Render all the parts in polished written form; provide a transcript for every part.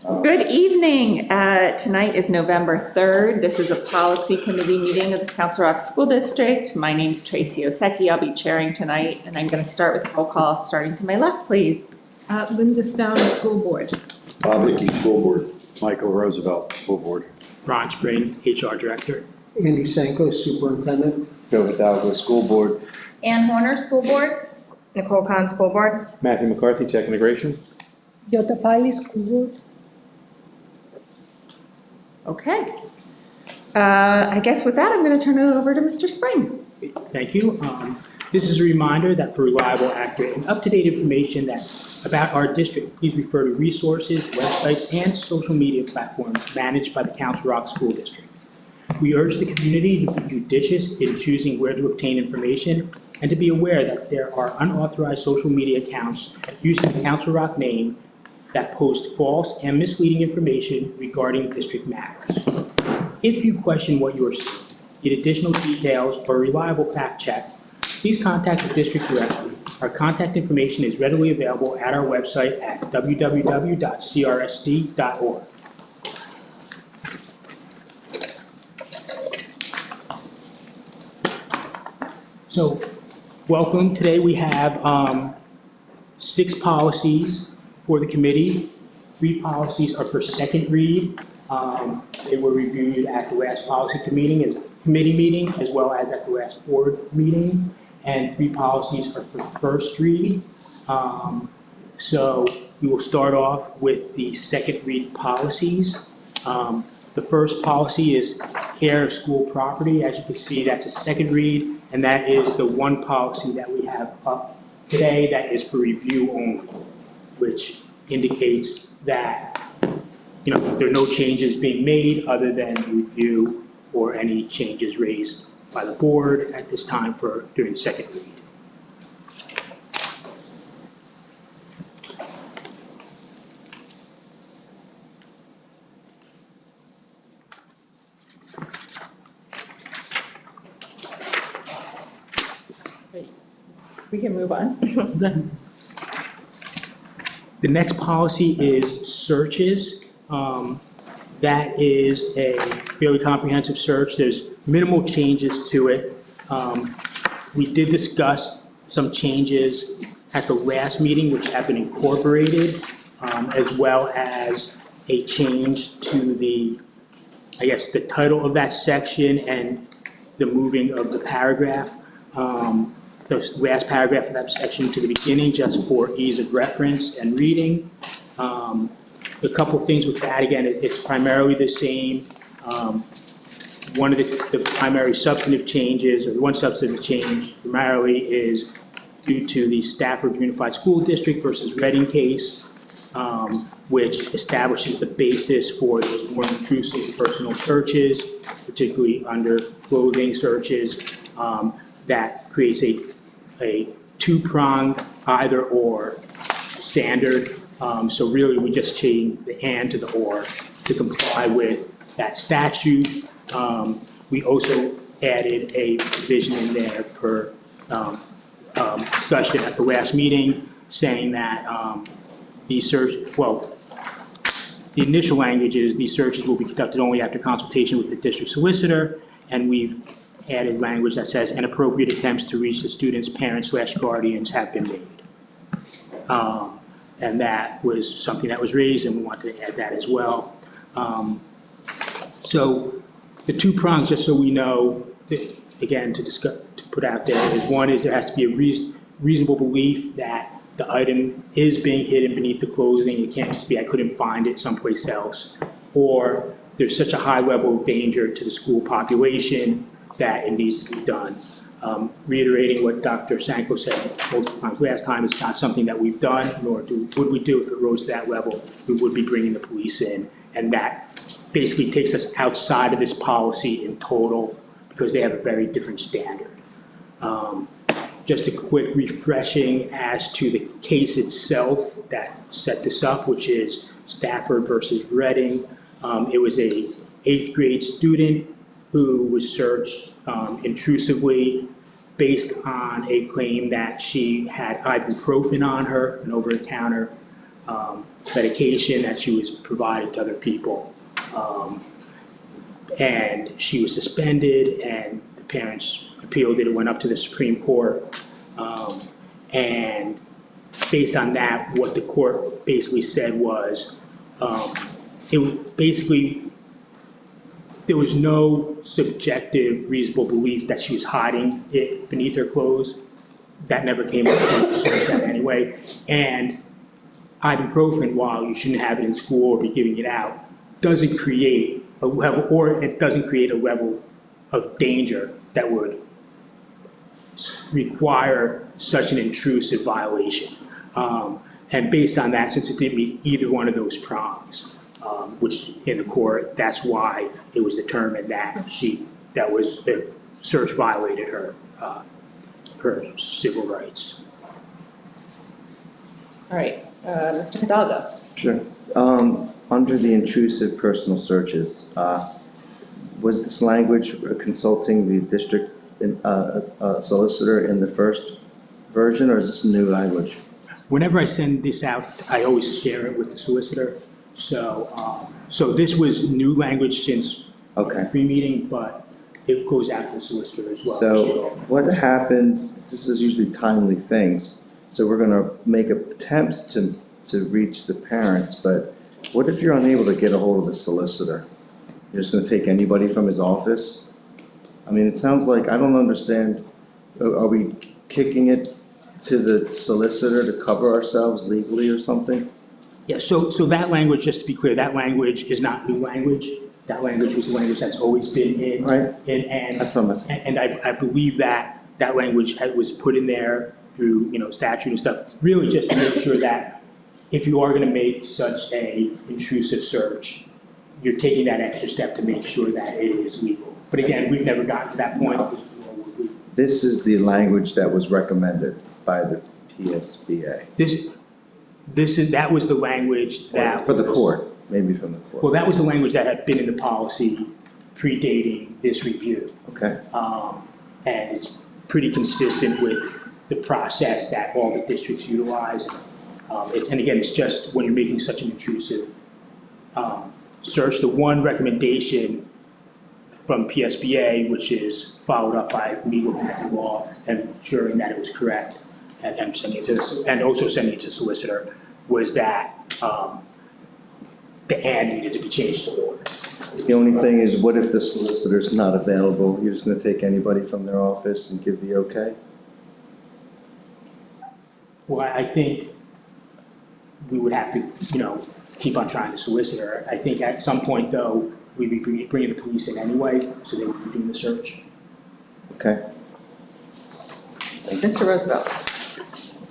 Good evening. Tonight is November 3rd. This is a policy committee meeting of the Council Rock School District. My name's Tracy Osecki. I'll be chairing tonight, and I'm going to start with a roll call, starting to my left, please. Linda Stone, School Board. Bob Hickey, School Board. Michael Roosevelt, School Board. Ron Spring, HR Director. Andy Sanko, Superintendent. Joe Hidalgo, School Board. Ann Horner, School Board. Nicole Khan, School Board. Matthew McCarthy, Tech Integration. Jota Pali, School Board. Okay. I guess with that, I'm going to turn it over to Mr. Spring. Thank you. This is a reminder that for reliable, accurate, and up-to-date information about our district, please refer to resources, websites, and social media platforms managed by the Council Rock School District. We urge the community to be judicious in choosing where to obtain information and to be aware that there are unauthorized social media accounts using the Council Rock name that post false and misleading information regarding district matters. If you question what you are seeing, get additional details, or a reliable fact check, please contact the district directly. Our contact information is readily available at our website at www.crsd.org. So, welcome. Today we have 6 policies for the committee. 3 policies are for second read. They were reviewed at the last policy committee meeting as well as at the last board meeting. And 3 policies are for first read. So we will start off with the second read policies. The first policy is care of school property. As you can see, that's a second read, and that is the one policy that we have up today that is for review only, which indicates that there are no changes being made other than review or any changes raised by the board at this time during second read. We can move on. The next policy is searches. That is a fairly comprehensive search. There's minimal changes to it. We did discuss some changes at the last meeting, which have been incorporated, as well as a change to the title of that section and the moving of the paragraph. The last paragraph of that section to the beginning, just for ease of reference and reading. A couple things with that, again, it's primarily the same. One of the primary substantive changes, or the one substantive change primarily, is due to the Stafford Unified School District versus Reading case, which establishes the basis for those more intrusive personal searches, particularly under clothing searches, that creates a 2-pronged either or standard. So really we just changed the and to the or to comply with that statute. We also added a provision in there per discussion at the last meeting saying that the initial language is these searches will be conducted only after consultation with the district solicitor, and we've added language that says inappropriate attempts to reach the student's parents/guardians have been made. And that was something that was raised, and we wanted to add that as well. So the 2 prongs, just so we know, again, to put out there, is one is there has to be a reasonable belief that the item is being hidden beneath the clothing. It can't just be, I couldn't find it someplace else. Or there's such a high level of danger to the school population that it needs to be done. Reiterating what Dr. Sanko said multiple times last time, it's not something that we've done, nor would we do if it rose to that level. We would be bringing the police in, and that basically takes us outside of this policy in total because they have a very different standard. Just a quick refreshing as to the case itself that set this up, which is Stafford versus Reading. It was a 8th grade student who was searched intrusively based on a claim that she had ibuprofen on her, an over-the-counter medication that she was providing to other people. And she was suspended, and the parents appealed it. It went up to the Supreme Court. And based on that, what the court basically said was, it was basically, there was no subjective reasonable belief that she was hiding it beneath her clothes. That never came up in the search anyway. And ibuprofen, while you shouldn't have it in school or be giving it out, doesn't create a level, or it doesn't create a level of danger that would require such an intrusive violation. And based on that, since it didn't meet either one of those prongs, which in the court, that's why it was determined that the search violated her civil rights. All right, Mr. Hidalgo. Sure. Under the intrusive personal searches, was this language consulting the district solicitor in the first version, or is this new language? Whenever I send this out, I always share it with the solicitor. So this was new language since Okay. pre-meeting, but it goes out to the solicitor as well. So what happens, this is usually timely things, so we're gonna make attempts to reach the parents, but what if you're unable to get a hold of the solicitor? You're just gonna take anybody from his office? I mean, it sounds like, I don't understand, are we kicking it to the solicitor to cover ourselves legally or something? Yeah, so that language, just to be clear, that language is not new language. That language was the language that's always been in. Right. And That's what I'm asking. And I believe that language was put in there through, statute and stuff, really just to make sure that if you are gonna make such a intrusive search, you're taking that extra step to make sure that it is legal. But again, we've never gotten to that point. This is the language that was recommended by the PSBA. That was the language that. For the court, maybe from the court. Well, that was the language that had been in the policy predating this review. Okay. And it's pretty consistent with the process that all the districts utilize. And again, it's just when you're making such an intrusive search, the one recommendation from PSBA, which is followed up by me looking at the law and ensuring that it was correct and sending it to, and also sending it to solicitor, was that the and needed to be changed to or. The only thing is, what if the solicitor's not available? You're just gonna take anybody from their office and give the okay? Well, I think we would have to, keep on trying to solicitor. I think at some point, though, we'd be bringing the police in anyway, so they would be doing the search. Okay. Mr. Roosevelt.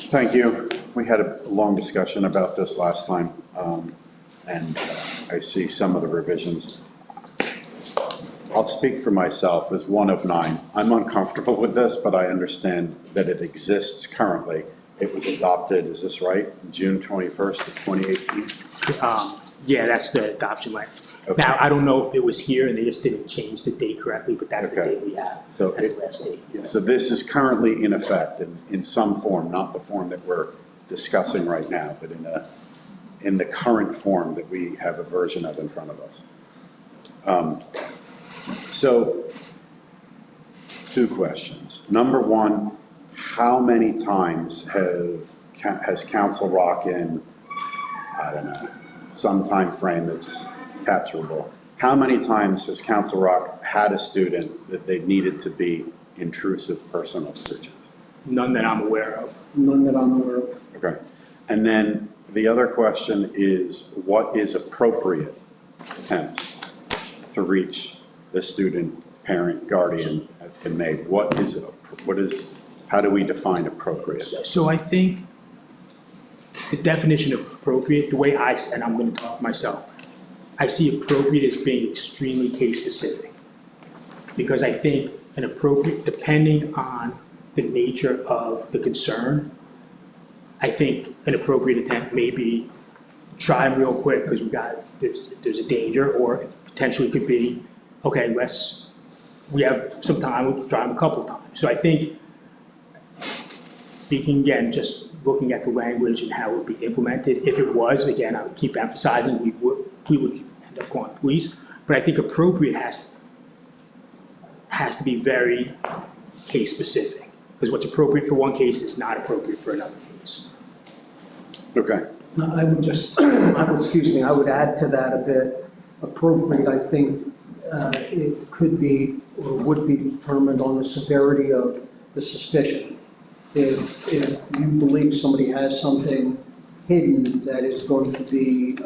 Thank you. We had a long discussion about this last time, and I see some of the revisions. I'll speak for myself as one of 9. I'm uncomfortable with this, but I understand that it exists currently. It was adopted, is this right, June 21st of 2018? Yeah, that's the adoption letter. Okay. Now, I don't know if it was here and they just didn't change the date correctly, but that's the Okay. date we have. So That's the last date. So this is currently in effect in some form, not the form that we're discussing right now, but in the current form that we have a version of in front of us. So 2 questions. Number 1, how many times has Council Rock in, I don't know, some time frame that's capturable, how many times has Council Rock had a student that they needed to be intrusive personal searches? None that I'm aware of. None that I'm aware of. Okay. And then the other question is, what is appropriate attempts to reach the student, parent, guardian have been made? What is, how do we define appropriate? So I think the definition of appropriate, the way and I'm gonna talk for myself, I see appropriate as being extremely case specific. Because I think an appropriate, depending on the nature of the concern, I think an appropriate attempt may be try them real quick because there's a danger, or potentially could be, okay, we have some time, we'll try them a couple times. So I think speaking again, just looking at the language and how it would be implemented, if it was, again, I would keep emphasizing, we would end up calling police. But I think appropriate has to be very case specific, because what's appropriate for one case is not appropriate for another case. Okay, I would just, I would add to that a bit. Appropriate, I think, it could be or would be determined on the severity of the suspicion. If you believe somebody has something hidden that is going to be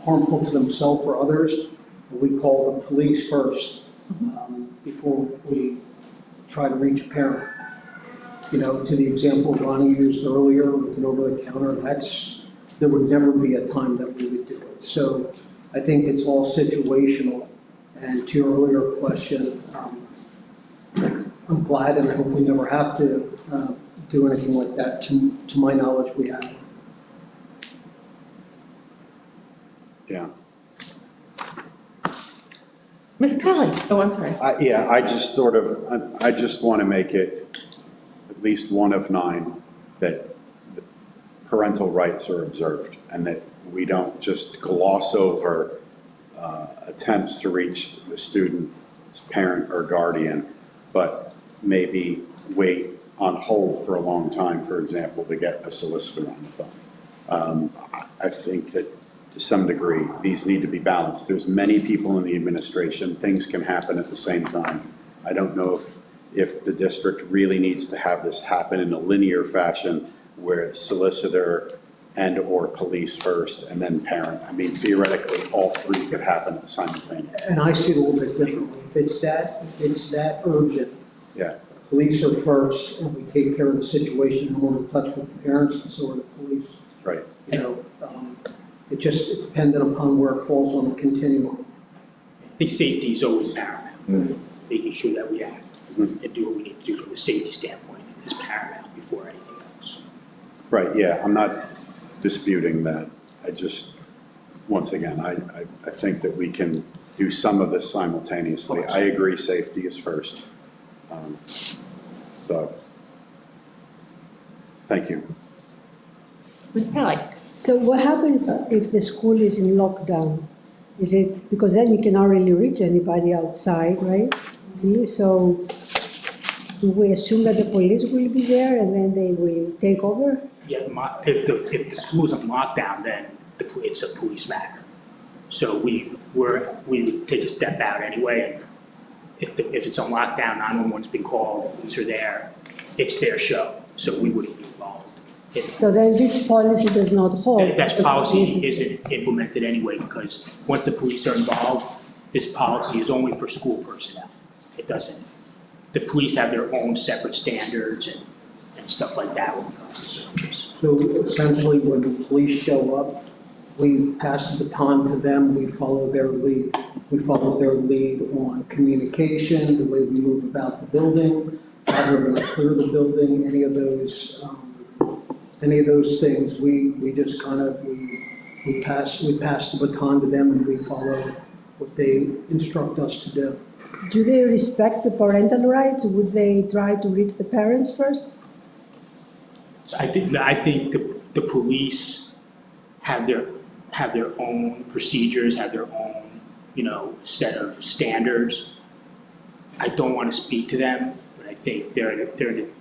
harmful to themselves or others, we call the police first before we try to reach a parent. You know, to the example Ronnie used earlier with an over-the-counter, there would never be a time that we would do it. So I think it's all situational. And to your earlier question, I'm glad and I hope we never have to do anything like that. To my knowledge, we haven't. yeah. Ms. Pelli? Oh, I'm sorry. Yeah, I just want to make it at least one of 9 that the parental rights are observed and that we don't just gloss over attempts to reach the student's parent or guardian, but maybe wait on hold for a long time, for example, to get a solicitor on the phone. I think that to some degree, these need to be balanced. There's many people in the administration, things can happen at the same time. I don't know if the district really needs to have this happen in a linear fashion where solicitor and/or police first and then parent. I mean, theoretically, all 3 could happen simultaneously. And I see it a little bit differently. If it's that urgent, Yeah, police are first and we take care of the situation and we're in touch with the parents and so are the police. right. You know, it's dependent upon where it falls on the continuum. I think safety is always paramount. Mm. Making sure that we act and do what we need to do from a safety standpoint is paramount before anything else. Right, yeah, I'm not disputing that. I just, once again, I think that we can do some of this simultaneously. I agree safety is first. So, thank you. Ms. Pelli? So what happens if the school is in lockdown? Is it, because then you cannot really reach anybody outside, right? Easily. So do we assume that the police will be there and then they will take over? Yeah, if the school's on lockdown, then it's a police matter. So we would take a step out anyway, and if it's on lockdown, 911's been called, police are there, it's their show, so we wouldn't be involved. So then this policy does not hold. That because policy this is- isn't implemented anyway, because once the police are involved, this policy is only for school personnel. It doesn't, the police have their own separate standards and stuff like that when it comes to searches. So essentially, when the police show up, we pass the baton to them, we follow their lead. We follow their lead on communication, the way we move about the building, how we're gonna clear the building, any of those things. We just kind of, we pass the baton to them and we follow what they instruct us to do. Do they respect the parental rights? Would they try to reach the parents first? So I think the police have their own procedures, have their own, set of standards. I don't want to speak to them, but I think they're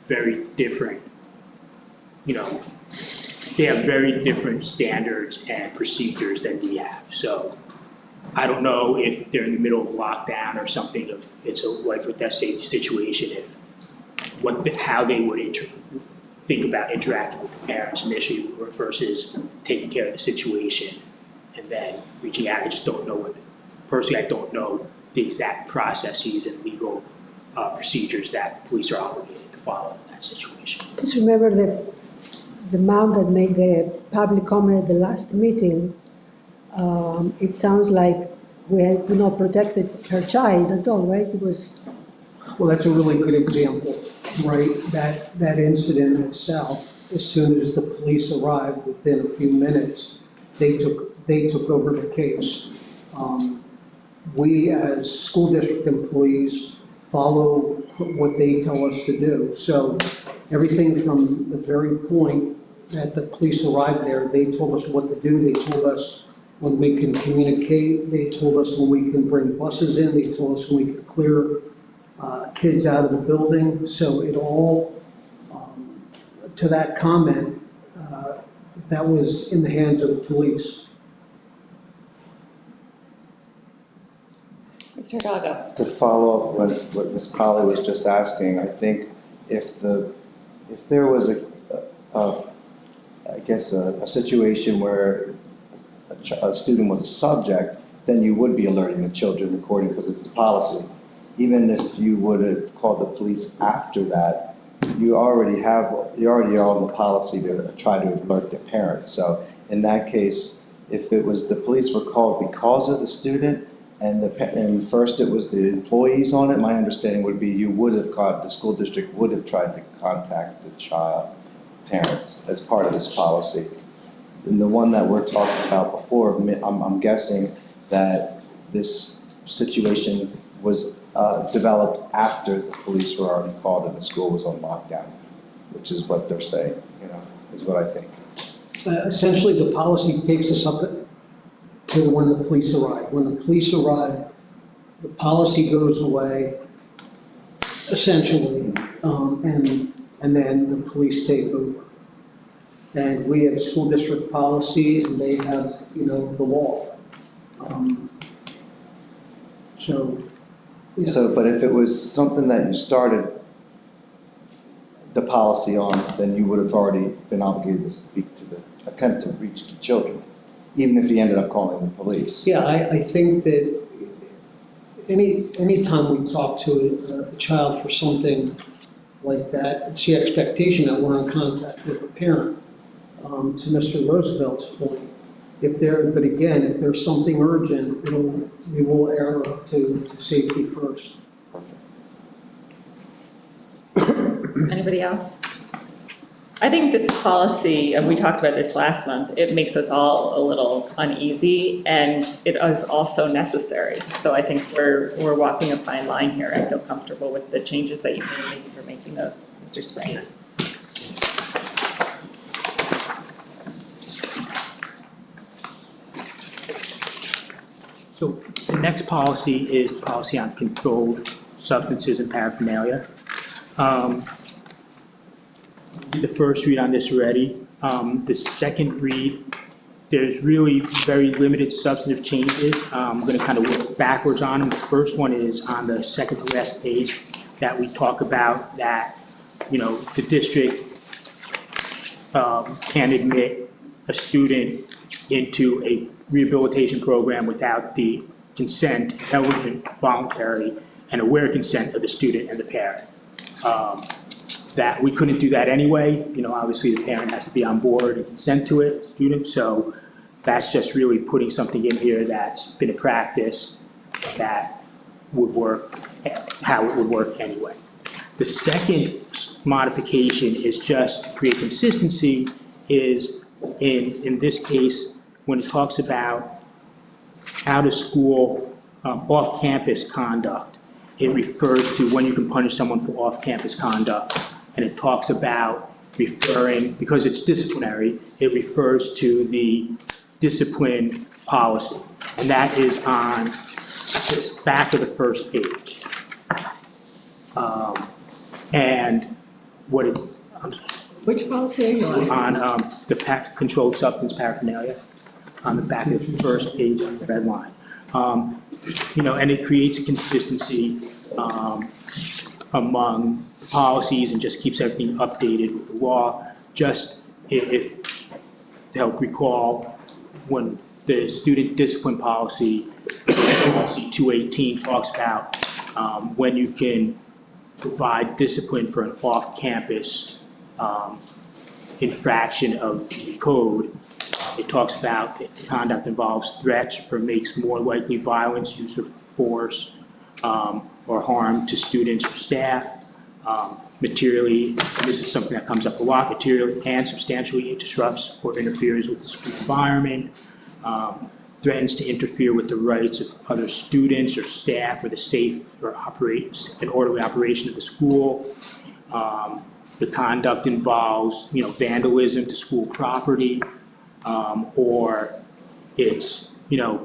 very different, they have very different standards and procedures than we have. So I don't know if they're in the middle of a lockdown or something, if it's a life or death safety situation, how they would think about interacting with the parents initially versus taking care of the situation and then reaching out. I just don't know personally, I don't know the exact processes and legal procedures that police are obligated to follow in that situation. Just remember the mom that made the public comment at the last meeting. It sounds like we had not protected her child at all, right? It was. Well, that's a really good example, right? That incident itself, as soon as the police arrived, within a few minutes, they took over the case. We, as school district employees, follow what they tell us to do. So everything from the very point that the police arrived there, they told us what to do, they told us when we can communicate, they told us when we can bring buses in, they told us when we could clear kids out of the building. So it all, to that comment, that was in the hands of the police. Mr. Hidalgo? To follow up what Ms. Polly was just asking, I think if there was a situation where a student was a subject, then you would be alerting the children recording because it's the policy. Even if you would have called the police after that, you already are on the policy to try to alert the parents. So in that case, if it was the police were called because of the student, and first it was the employees on it, my understanding would be the school district would have tried to contact the child parents as part of this policy. And the one that we're talking about before, I'm guessing that this situation was developed after the police were already called and the school was on lockdown, which is what they're saying, is what I think. Essentially, the policy takes us up to when the police arrive. When the police arrive, the policy goes away, essentially, and then the police take over. And we have school district policy, and they have, the law. But if it was something that you started the policy on, then you would have already been obligated to speak to attempt to reach the children, even if you ended up calling the police. Yeah, I think that any time we talk to a child for something like that, it's the expectation that we're in contact with the parent. To Mr. Roosevelt's point, but again, if there's something urgent, we will err to safety first. Anybody else? I think this policy, and we talked about this last month, it makes us all a little uneasy, and it is also necessary. So I think we're walking a fine line here. I feel comfortable with the changes that you made. Thank you for making those, Mr. Spring. So the next policy is the policy on controlled substances and paraphernalia. The first read on this already. The second read, there's really very limited substantive changes. I'm going to kind of work backwards on them. The first one is on the second to last page that we talk about that, the district can admit a student into a rehabilitation program without the consent, intelligent, voluntary, and aware consent of the student and the parent. That we couldn't do that anyway. Obviously the parent has to be on board and consent to it, student. So that's just really putting something in here that's been a practice that would work, how it would work anyway. The second modification is just to create consistency is in this case, when it talks about out of school, off-campus conduct, it refers to when you can punish someone for off-campus conduct. And it talks about referring, because it's disciplinary, it refers to the discipline policy. And that is on this back of the first page. And what it, Which policy are you on? on the controlled substance paraphernalia, on the back of the first page on the red line. And it creates a consistency among policies and just keeps everything updated with the law. Just if to help recall, when the student discipline policy 218 talks about when you can provide discipline for an off-campus infraction of the code. It talks about if the conduct involves threats or makes more likely violence, use of force, or harm to students or staff, materially, and this is something that comes up a lot, materially and substantially disrupts or interferes with the school environment, threatens to interfere with the rights of other students or staff or the safe or orderly operation of the school, the conduct involves, vandalism to school property, or it's,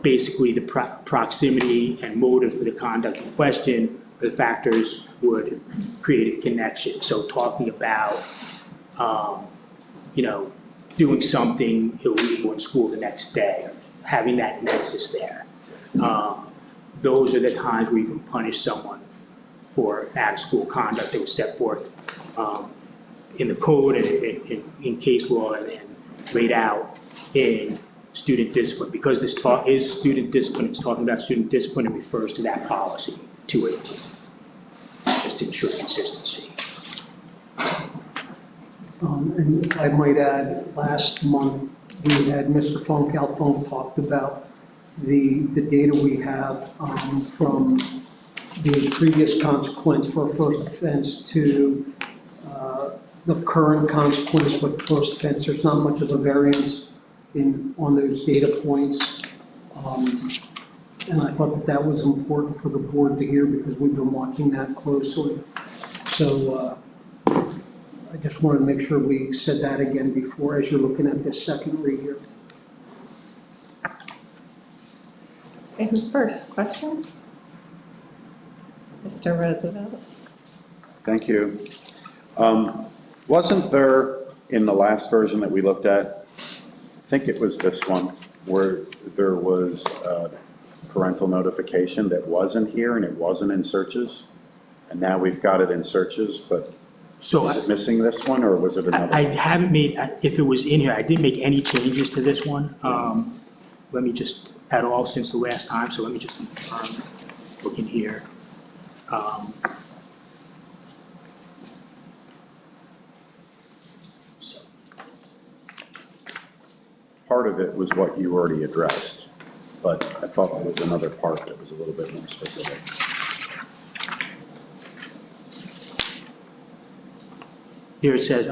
basically the proximity and motive for the conduct in question, the factors would create a connection. So talking about, doing something illegal in school the next day, having that nexus there. Those are the times where you can punish someone for out-of-school conduct that was set forth in the code and in case law and laid out in student discipline. Because this talk is student discipline, it's talking about student discipline and refers to that policy, 218, just to ensure consistency. And if I might add, last month, we had Mr. Alfone talked about the data we have from the previous consequence for a first offense to the current consequence for the first offense. There's not much of a variance on those data points. And I thought that was important for the board to hear because we've been watching that closely. So I just wanted to make sure we said that again before, as you're looking at this second read here. Okay, who's first? Question? Mr. Roosevelt? Thank you. Wasn't there, in the last version that we looked at, I think it was this one, where there was parental notification that wasn't here and it wasn't in searches? And now we've got it in searches, but So is it missing this one or was it another? I haven't made, if it was in here, I didn't make any changes to this one. Let me just, at all since the last time, so let me just confirm, looking here. So, Part of it was what you already addressed, but I thought there was another part that was a little bit more specific. Here it says,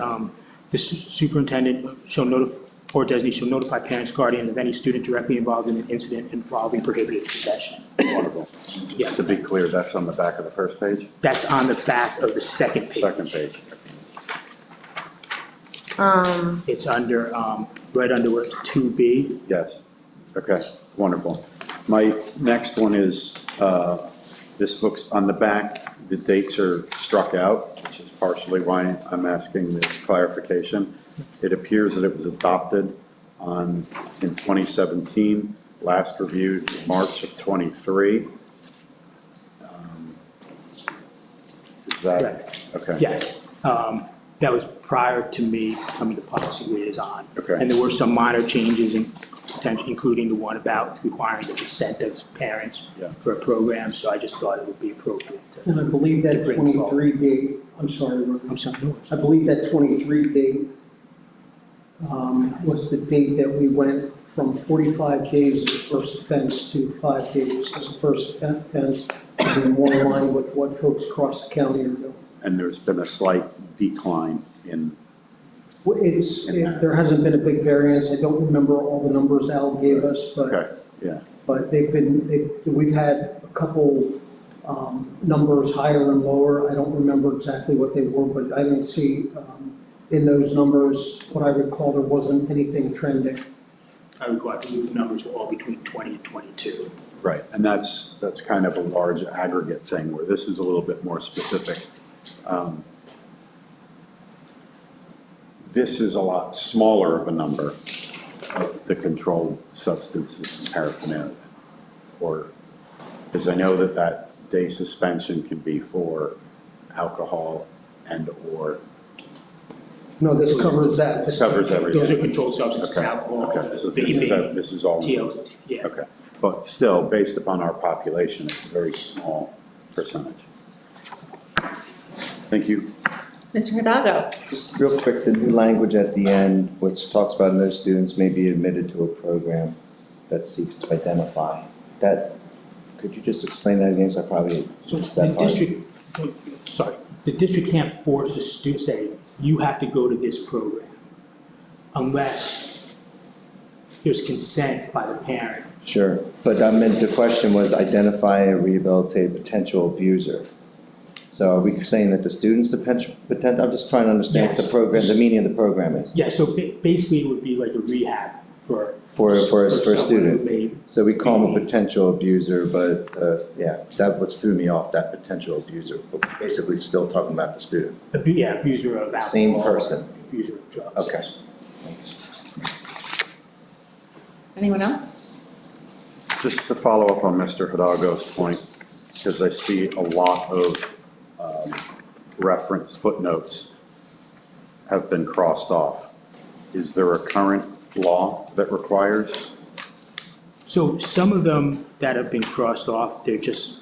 the superintendent shall notify, or designee shall notify parents, guardian of any student directly involved in an incident involving prohibited possession. Wonderful. Yeah. To be clear, that's on the back of the first page? That's on the back of the second page. Second page. It's under, right under where it's 2B. Yes. Okay, wonderful. My next one is, this looks on the back, the dates are struck out, which is partially why I'm asking this clarification. It appears that it was adopted in 2017, last reviewed March of '23. Is that, okay? Yes, that was prior to me becoming the policy liaison. Okay. And there were some minor changes, including the one about requiring the consent of parents Yeah. for a program, so I just thought it would be appropriate to. And I believe that To bring it 23 date, I'm sorry, Ron. I'm sorry. I believe that 23 date was the date that we went from 45 days as a first offense to 5 days as a first offense, to be more in line with what folks across the county are doing. And there's been a slight decline in, Well, there hasn't been a big variance. I don't remember all the numbers Al gave us, okay, yeah, but we've had a couple numbers higher and lower. I don't remember exactly what they were, but I didn't see in those numbers, what I recall, there wasn't anything trending. I believe the numbers were all between 20 and 22. right. And that's kind of a large aggregate thing, where this is a little bit more specific. This is a lot smaller of a number of the controlled substances and paraphernalia. Or, because I know that day suspension can be for alcohol and/or. No, this covers that. This covers everything. Those are controlled substances, Okay, alcohol, okay, so vaping, this is all. TLs, yeah. Okay, but still, based upon our population, it's a very small percentage. Thank you. Mr. Hidalgo? Just real quick, the new language at the end, which talks about no students may be admitted to a program that seeks to identify. Could you just explain that again, 'cause I probably So missed the that part. the district can't force a student, say, you have to go to this program unless there's consent by the parent. Sure, but I meant, the question was identify and rehabilitate potential abuser. So are we saying that the students I'm just trying to understand what the program, the meaning of the program is. Yeah, so basically it would be like a rehab for. For a someone who student. may- So we call them a potential abuser, but, yeah, that what threw me off, that potential abuser, but basically still talking about the student. Yeah, abuser of alcohol. Same person. Abuser of drugs. Okay. Anyone else? Just to follow up on Mr. Hidalgo's point, because I see a lot of reference footnotes have been crossed off. Is there a current law that requires? So some of them that have been crossed off, they're just,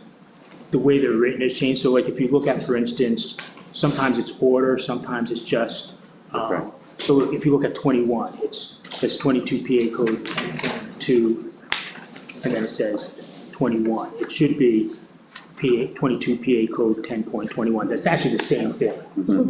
the way they're written has changed. So like if you look at, for instance, sometimes it's order, sometimes it's just, Okay. so if you look at 21, it's 22 PA code 2, and then it says 21. It should be 22 PA code 10.21. That's actually the same thing.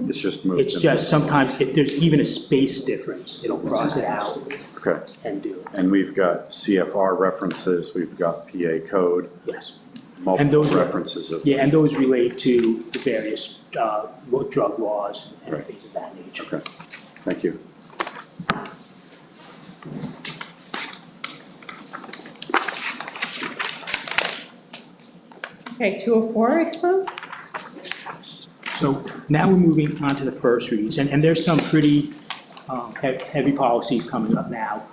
It's just moved. It's just sometimes if there's even a space difference, it'll cross it out Okay. and do it. And we've got CFR references, we've got PA code, Yes. multiple those are- references of. Yeah, and those relate to the various drug laws and Right. things of that nature. Okay, thank you. Okay, 204, I suppose? So now we're moving on to the first reads, and there's some pretty heavy policies coming up now.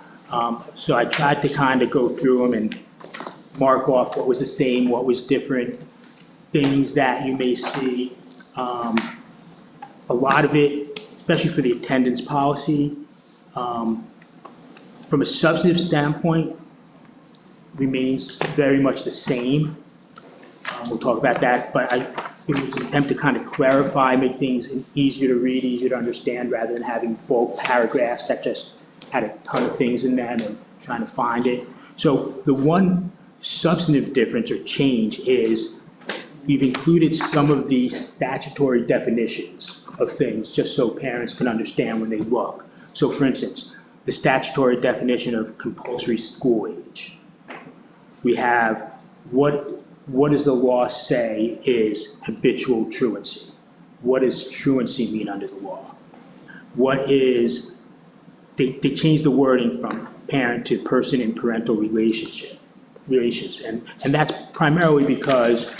So I tried to kind of go through them and mark off what was the same, what was different, things that you may see. A lot of it, especially for the attendance policy, from a substantive standpoint, remains very much the same. We'll talk about that, but it was an attempt to kind of clarify, make things easier to read, easier to understand, rather than having bulk paragraphs that just had a ton of things in them and trying to find it. So the one substantive difference or change is we've included some of the statutory definitions of things, just so parents can understand when they look. So for instance, the statutory definition of compulsory school age. We have what does the law say is habitual truancy? What does truancy mean under the law? What is, they changed the wording from parent to person in parental relations. And that's primarily because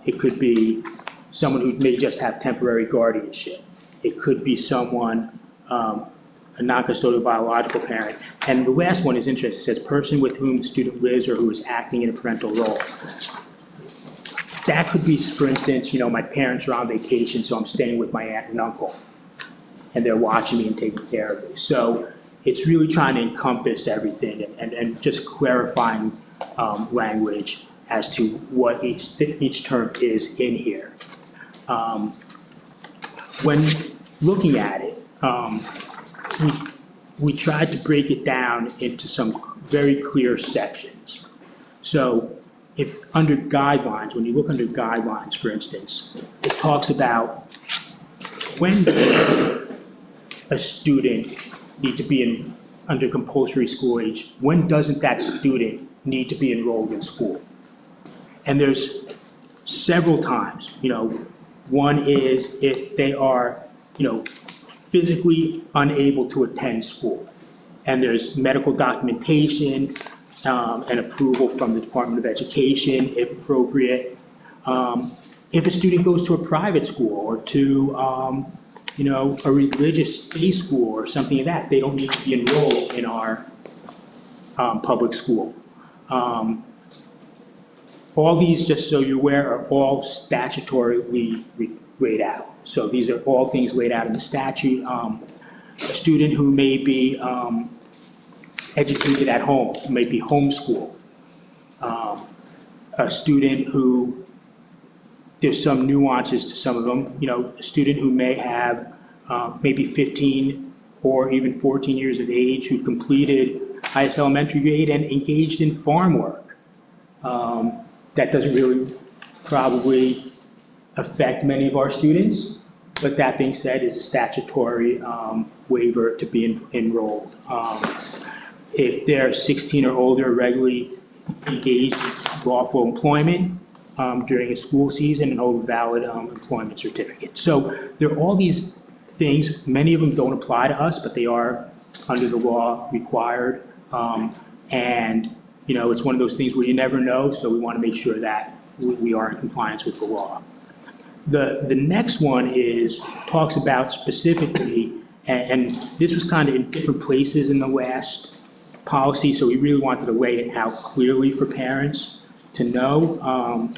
it could be someone who may just have temporary guardianship. It could be someone, a non-custodial biological parent. And the last one is interesting. It says person with whom the student lives or who is acting in a parental role. That could be, for instance, my parents are on vacation, so I'm staying with my aunt and uncle, and they're watching me and taking care of me. So it's really trying to encompass everything and just clarifying language as to what each term is in here. When looking at it, we tried to break it down into some very clear sections. So if under guidelines, when you look under guidelines, for instance, it talks about when does a student need to be under compulsory school age, when doesn't that student need to be enrolled in school? And there's several times, one is if they are, physically unable to attend school. And there's medical documentation and approval from the Department of Education, if appropriate. If a student goes to a private school or to, a religious day school or something like that, they don't need to be enrolled in our public school. All these, just so you're aware, are all statutorily laid out. So these are all things laid out in the statute. A student who may be educated at home, who may be homeschooled. A student who, there's some nuances to some of them, a student who may have maybe 15 or even 14 years of age, who've completed highest elementary grade and engaged in farm work. That doesn't really probably affect many of our students, but that being said, is a statutory waiver to be enrolled. If they're 16 or older, regularly engaged in lawful employment, during a school season and hold a valid employment certificate. So there are all these things, many of them don't apply to us, but they are under the law required. And, you know, it's one of those things where you never know, so we want to make sure that we are in compliance with the law. The next one talks about specifically, and this was kind of in different places in the last policy, so we really wanted to lay it out clearly for parents to know,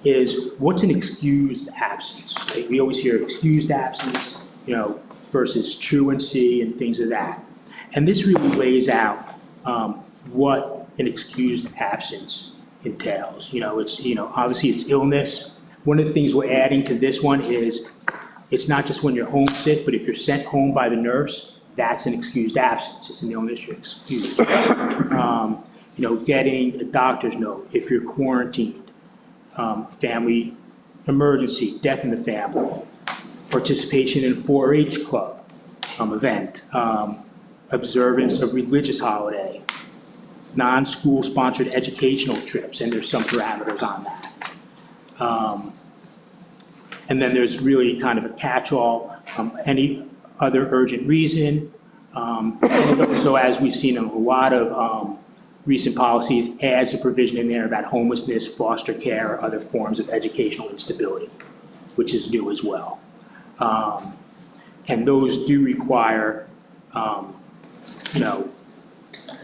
is what's an excused absence? Right? We always hear excused absence, you know, versus truancy and things of that. And this really lays out what an excused absence entails. You know, obviously it's illness. One of the things we're adding to this one is it's not just when you're homesick, but if you're sent home by the nurse, that's an excused absence. It's an illness you're excused. You know, getting a doctor's note if you're quarantined, family emergency, death in the family, participation in a 4-H club event, observance of religious holiday, non-school sponsored educational trips, and there's some parameters on that. And then there's really kind of a catch-all, any other urgent reason. And it also, as we've seen in a lot of recent policies, adds a provision in there about homelessness, foster care, or other forms of educational instability, which is new as well. And those do require, you know,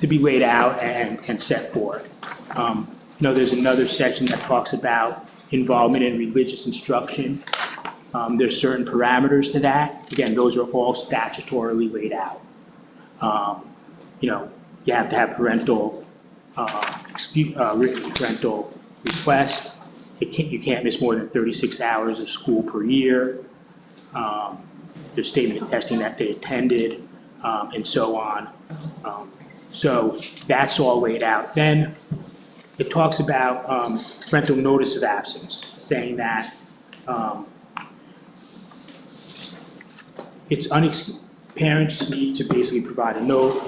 to be laid out and set forth. You know, there's another section that talks about involvement in religious instruction. There's certain parameters to that. Again, those are all statutorily laid out. You know, you have to have parental, written parental request. You can't miss more than 36 hours of school per year. There's statement attesting that they attended, and so on. So that's all laid out. Then it talks about parental notice of absence, saying that parents need to basically provide a note.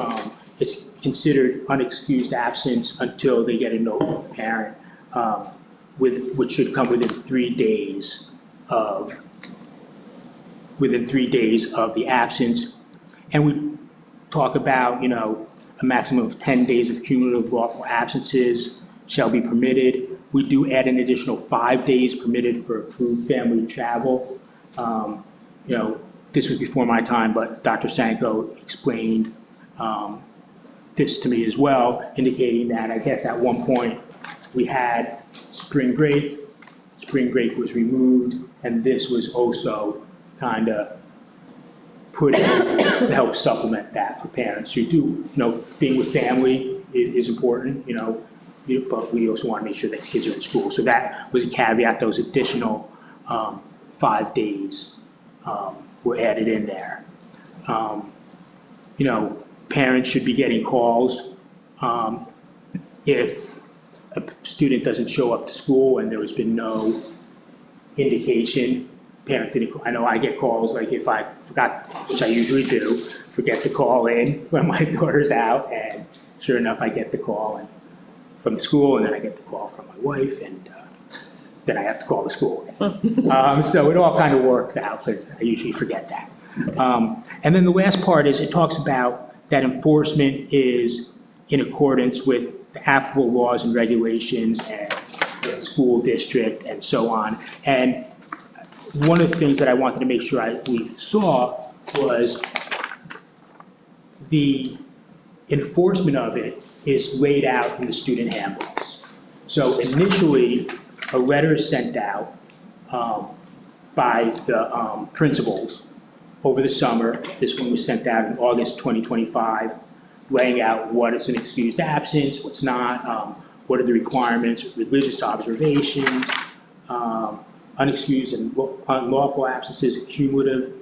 It's considered unexcused absence until they get a note from the parent, which should come within 3 days of the absence. And we talk about, you know, a maximum of 10 days of cumulative lawful absences shall be permitted. We do add an additional 5 days permitted for approved family travel. You know, this was before my time, but Dr. Sanko explained this to me as well, indicating that I guess at one point we had spring break was removed, and this was also kind of put in to help supplement that for parents who do, you know, being with family is important, you know, but we also want to make sure that kids are in school. So that was a caveat, those additional 5 days were added in there. You know, parents should be getting calls if a student doesn't show up to school and there has been no indication. Parent didn't, I know I get calls, like if I forgot, which I usually do, forget to call in when my daughter's out, and sure enough, I get the call from the school, and then I get the call from my wife, and then I have to call the school again. So it all kind of works out, because I usually forget that. And then the last part is, it talks about that enforcement is in accordance with the applicable laws and regulations and the school district and so on. And one of the things that I wanted to make sure we saw was the enforcement of it is laid out in the student handbooks. So initially, a letter is sent out by the principals over the summer. This one was sent out in August 2025, laying out what is an excused absence, what's not, what are the requirements, religious observations, unexcused and unlawful absences. A cumulative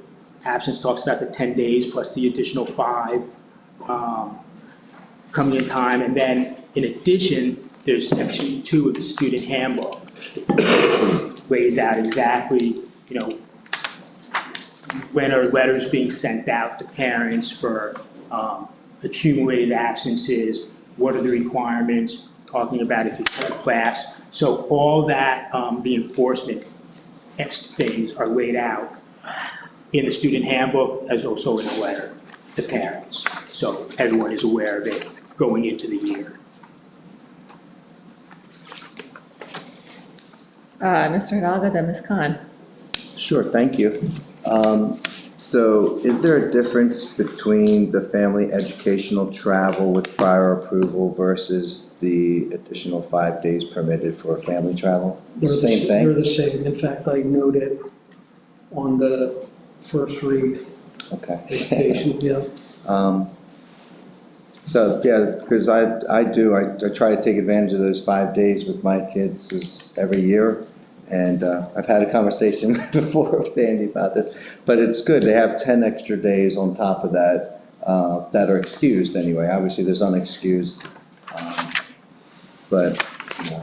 absence talks about the 10 days plus the additional 5 coming in time. And then in addition, there's section 2 of the student handbook. Lays out exactly, you know, when are letters being sent out to parents for accumulated absences, what are the requirements, talking about if you cut a class. So all that, the enforcement things are laid out in the student handbook as also in a letter to parents. So everyone is aware of it going into the year. Mr. Hidalgo, then Ms. Khan. Sure, thank you. So is there a difference between the family educational travel with prior approval versus the additional 5 days permitted for family travel? Same They're thing? the same. In fact, I noted on the first read Okay. education, yeah. So, yeah, because I try to take advantage of those 5 days with my kids every year. And I've had a conversation before with Andy about this, but it's good. They have 10 extra days on top of that, that are excused anyway. Obviously, there's unexcused. But, you know,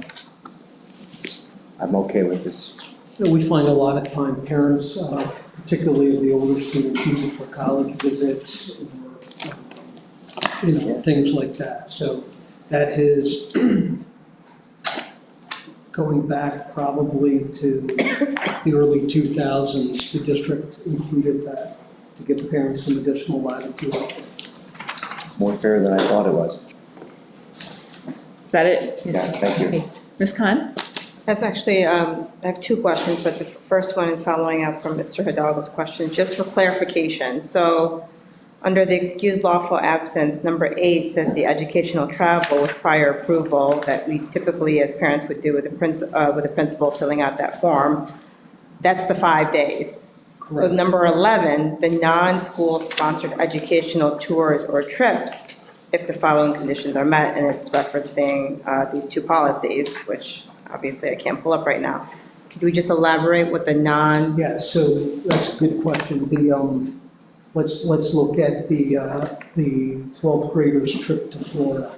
I'm okay with this. You know, we find a lot of time parents, particularly the older students, use it for college visits or, you know, things like that. So that is going back probably to the early 2000s, the district included that to give parents some additional latitude. More fair than I thought it was. Is that it? Yeah, thank you. Okay. Ms. Khan? That's actually, I have two questions, but the first one is following up from Mr. Hidalgo's question, just for clarification. So under the excused lawful absence, number 8 says the educational travel with prior approval that we typically as parents would do with the principal filling out that form. That's the 5 days. So Correct. number 11, the non-school sponsored educational tours or trips, if the following conditions are met, and it's referencing these two policies, which obviously I can't pull up right now. Could we just elaborate what the non, Yeah, so that's a good question. Let's look at the 12th graders trip to Florida.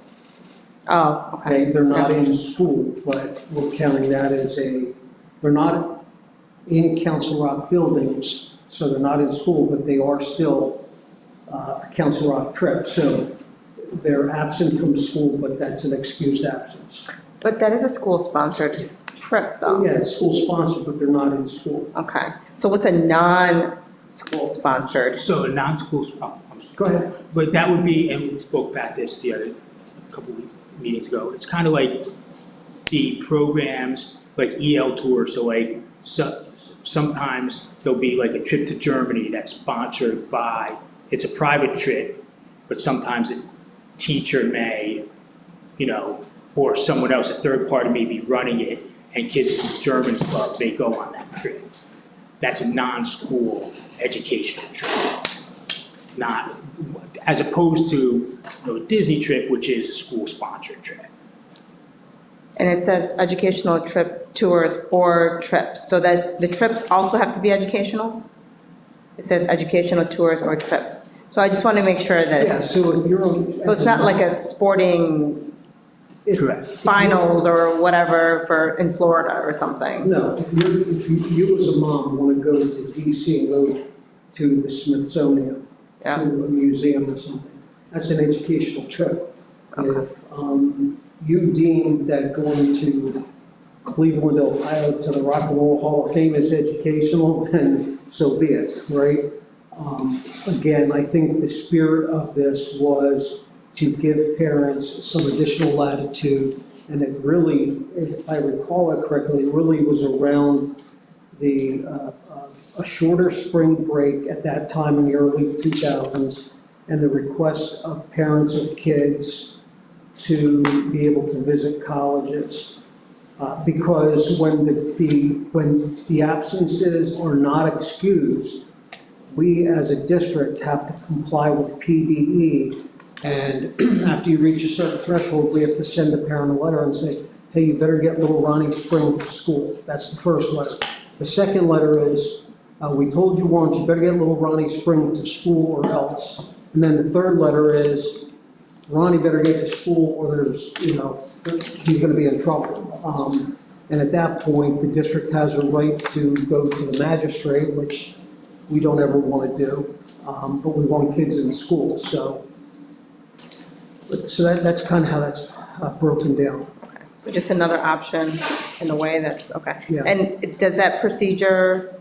oh, okay. They're not in school, but we're counting that as they're not in Council Rock buildings, so they're not in school, but they are still a Council Rock trip. So they're absent from school, but that's an excused absence. But that is a school-sponsored trip, though. Yeah, it's school sponsored, but they're not in school. Okay. So what's a non-school sponsored? So a non-school, I'm sorry. Go ahead. But that would be, and we spoke about this a couple of meetings ago, it's kind of like the programs, like EL tours, so like, sometimes there'll be like a trip to Germany that's sponsored by, it's a private trip, but sometimes a teacher may, you know, or someone else, a third party may be running it, and kids from the German club may go on that trip. That's a non-school educational trip. Not, as opposed to, you know, a Disney trip, which is a school-sponsored trip. And it says educational trip, tours, or trips, so that the trips also have to be educational? It says educational tours or trips. So I just want to make sure that, Yeah, so if you're on. so it's not like a sporting Correct. finals or whatever in Florida or something? No, if you as a mom want to go to DC and go to the Smithsonian, to Yeah. a museum or something, that's an educational trip. If you deem that going to Cleveland, Ohio to the Rock and Roll Hall of Fame is educational, then so be it, right? Again, I think the spirit of this was to give parents some additional latitude, and it really, if I recall it correctly, it really was around a shorter spring break at that time in the early 2000s, and the request of parents of kids to be able to visit colleges. Because when the absences are not excused, we as a district have to comply with PDE. And after you reach a certain threshold, we have to send the parent a letter and say, hey, you better get little Ronnie Spring to school. That's the first letter. The second letter is, we told you once, you better get little Ronnie Spring to school or else. And then the third letter is, Ronnie better get to school or there's, you know, he's gonna be in trouble. And at that point, the district has a right to go to the magistrate, which we don't ever wanna do, but we want kids in school, so. So that's kind of how that's broken down. Just another option in a way that's, okay. Yeah. And does that procedure,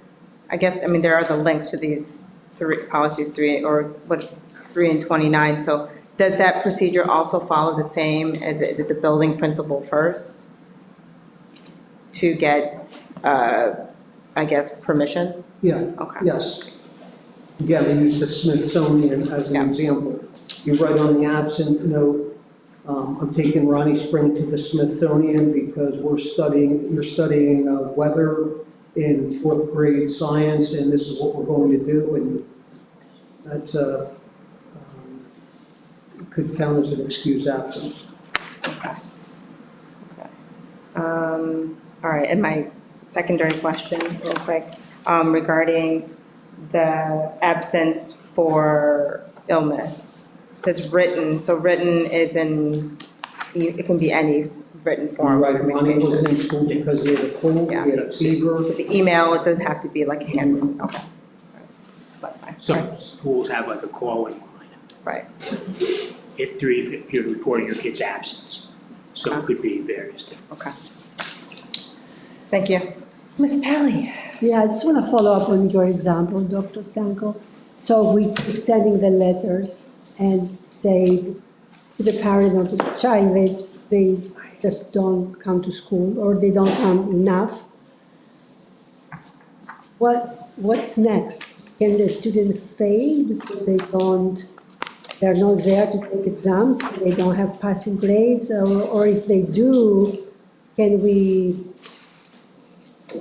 I guess, I mean, there are the links to these policies 3 and 29, so does that procedure also follow the same as, is it the building principal first to get, I guess, permission? Yeah, Okay. yes. Again, they use the Smithsonian as Yeah. an example. You write on the absent note, I'm taking Ronnie Spring to the Smithsonian because you're studying weather in 4th grade science, and this is what we're going to do, and that's could count as an excused absence. All right, and my secondary question, real quick, regarding the absence for illness. It says written, so written is it can be any written form of Right, Ronnie wasn't communication. in school because he had a cold, he had a fever. The email, it doesn't have to be like a handwritten, okay. But fine. Some schools have like a call-in line Right, if you're reporting your kid's absence. So it could be various different. okay. Thank you. Ms. Pally? Yeah, I just want to follow up on your example, Dr. Sanko. So we keep sending the letters and say to the parent or to the child, they just don't come to school or they don't come enough. What's next? Can the student fail because they're not there to take exams, they don't have passing grades, or if they do, can we,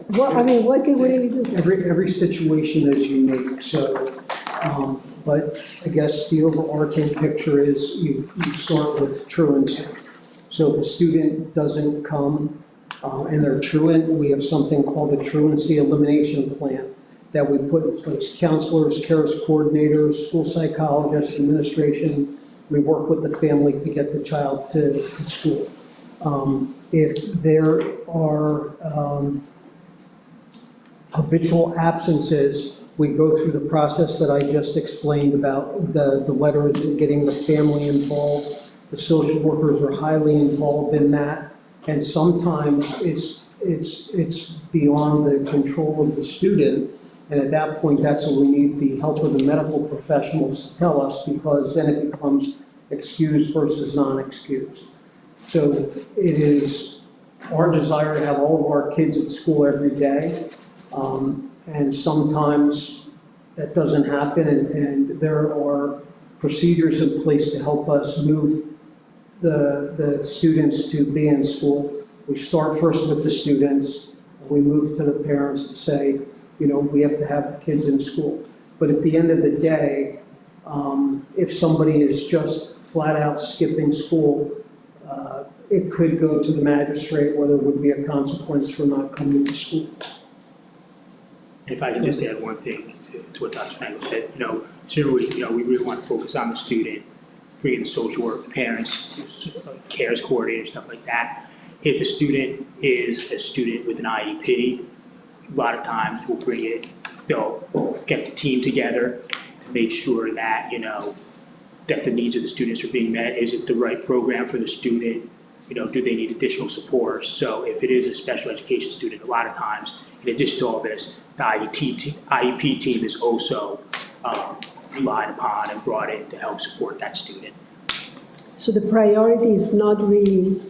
what can we really do? Every situation is unique, so, but I guess the overarching picture is you start with truancy. So if a student doesn't come and they're truant, we have something called a truancy elimination plan that we put in place. Counselors, CARES coordinators, school psychologists, administration, we work with the family to get the child to school. If there are habitual absences, we go through the process that I just explained about the letters and getting the family involved. The social workers are highly involved in that, and sometimes it's beyond the control of the student, and at that point, that's when we need the help of the medical professionals to tell us, because then it becomes excused versus non-excused. So it is our desire to have all of our kids at school every day. And sometimes that doesn't happen, and there are procedures in place to help us move the students to be in school. We start first with the students, and we move to the parents and say, we have to have the kids in school. But at the end of the day, if somebody is just flat out skipping school, it could go to the magistrate where there would be a consequence for not coming to school. If I can just add one thing to what Dr. Mango said, generally, we really want to focus on the student, bring in the social work, parents, CARES coordinators, stuff like that. If a student is a student with an IEP, a lot of times they'll get the team together to make sure that, that the needs of the students are being met. Is it the right program for the student? Do they need additional support? So if it is a special education student, a lot of times, in addition to all this, the IEP team is also relied upon and brought in to help support that student. So the priority is not really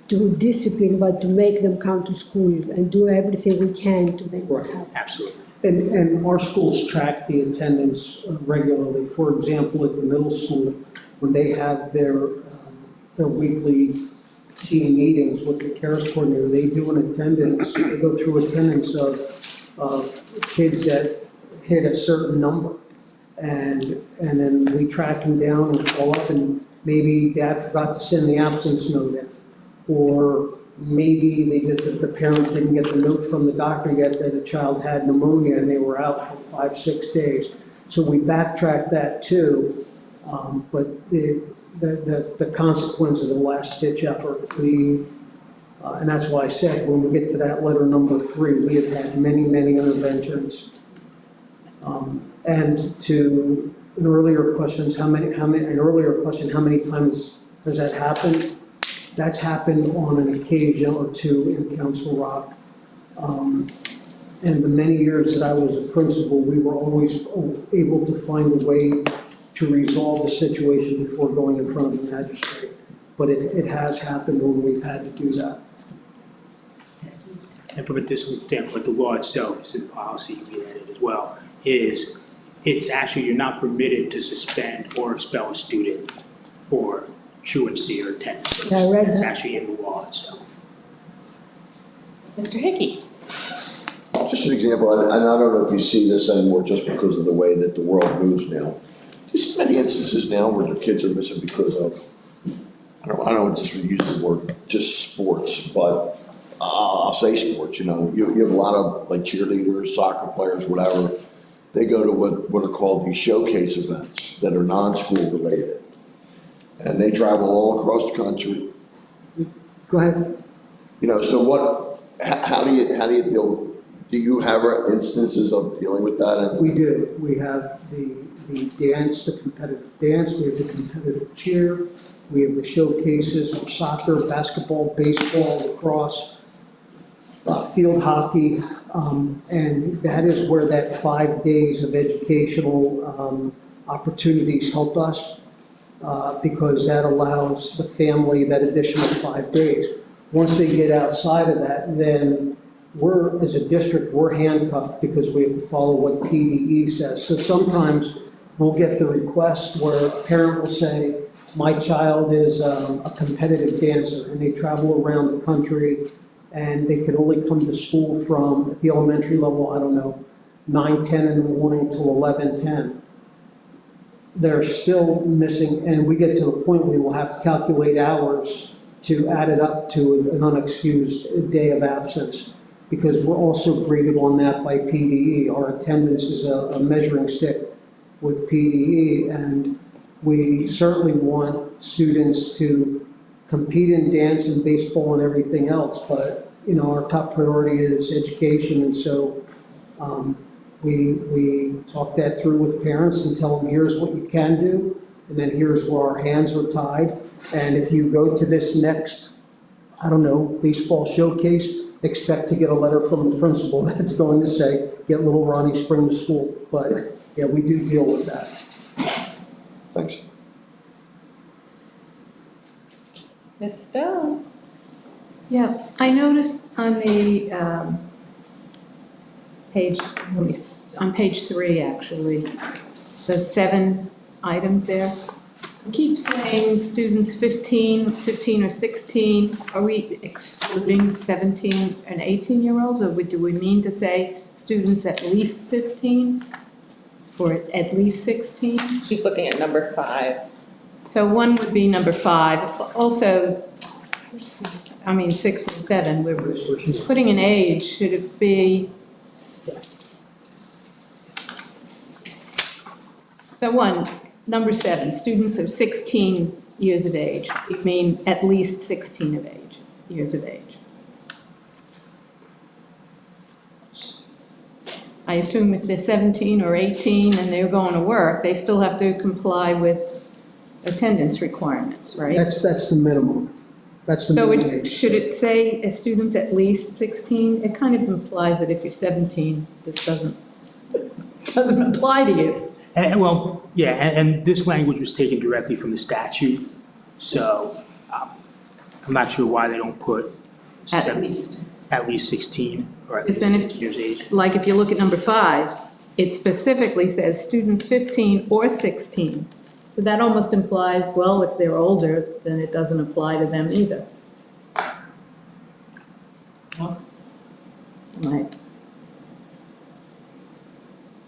to discipline, but to make them come to school and do everything we can to make them happen. Absolutely. And our schools track the attendance regularly. For example, at the middle school, when they have their weekly team meetings with the CARES coordinator, they do an attendance, they go through attendance of kids that hit a certain number. And then we track them down and follow up, and maybe dad forgot to send the absence note in. Or maybe the parent didn't get the note from the doctor yet that a child had pneumonia and they were out for 5-6 days. So we backtrack that too, but the consequence is a last-ditch effort. And that's why I said, when we get to that letter number 3, we have had many, many interventions. And to an earlier question, how many times has that happened? That's happened on an occasion or two in Council Rock. And the many years that I was a principal, we were always able to find a way to resolve the situation before going in front of the magistrate. But it has happened when we've had to do that. And from a discipline standpoint, the law itself is in policy, we added as well, is it's actually, you're not permitted to suspend or expel a student for truancy or attendance. Yeah, I read It's that. actually in the law itself. Mr. Hickey? Just an example, and I don't know if you see this anymore just because of the way that the world moves now. There's many instances now where the kids are missing because of, I don't just use the word, just sports, but I'll say sports, you know. You have a lot of like cheerleaders, soccer players, whatever. They go to what are called these showcase events that are non-school related. And they travel all across the country. Go ahead. You know, so how do you deal, do you have instances of dealing with that? And We do. We have the dance, the competitive dance, we have the competitive cheer, we have the showcases for soccer, basketball, baseball, lacrosse, field hockey, and that is where that 5 days of educational opportunities help us, because that allows the family that additional 5 days. Once they get outside of that, then we're, as a district, we're handcuffed because we have to follow what PDE says. So sometimes we'll get the request where a parent will say, my child is a competitive dancer, and they travel around the country, and they can only come to school from, at the elementary level, I don't know, 9:10 in the morning till 11:10. They're still missing, and we get to the point where we will have to calculate hours to add it up to an unexcused day of absence, because we're also graded on that by PDE. Our attendance is a measuring stick with PDE, and we certainly want students to compete in dance and baseball and everything else, but, you know, our top priority is education, and so we talk that through with parents and tell them, here's what you can do, and then here's where our hands are tied, and if you go to this next, I don't know, baseball showcase, expect to get a letter from the principal that's going to say, get little Ronnie Spring to school, but, yeah, we do deal with that. thanks. Ms. Stone? Yeah, I noticed on the on page 3, actually, those 7 items there. It keeps saying students 15 or 16. Are we excluding 17 and 18-year-olds, or do we mean to say students at least 15 or at least 16? She's looking at number 5. So one would be number 5. Also, I mean, 6 and 7, we're putting an age. Should it be? So number 7, students of 16 years of age. You mean at least 16 years of age. I assume if they're 17 or 18 and they're going to work, they still have to comply with attendance requirements, right? That's the minimum. That's the So minimum age. should it say students at least 16? It kind of implies that if you're 17, this doesn't apply to you. And, well, yeah, and this language was taken directly from the statute, so I'm not sure why they don't put At least. at least 16 or at Because least then 15 years age. Like if you look at number 5, it specifically says students 15 or 16. So that almost implies, well, if they're older, then it doesn't apply to them either. Right.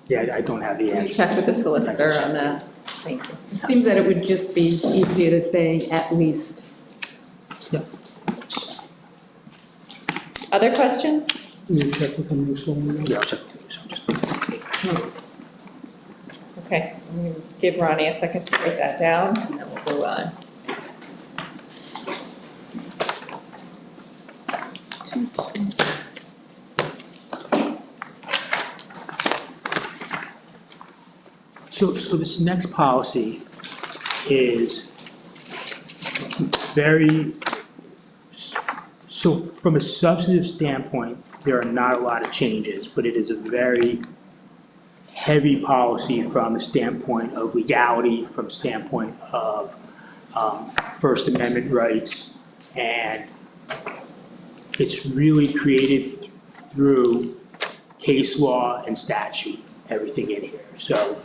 Yeah, I don't have the Can you answer. check with the solicitor on that? Thank you. It seems that it would just be easier to say at least. Other questions? You check with them, so we know. Yeah, I'll check with you. Okay, I'm going to give Ronnie a second to write that down, and then we'll move on. So this next policy is very So from a substantive standpoint, there are not a lot of changes, but it is a very heavy policy from the standpoint of legality, from the standpoint of First Amendment rights, and it's really created through case law and statute, everything in here. So,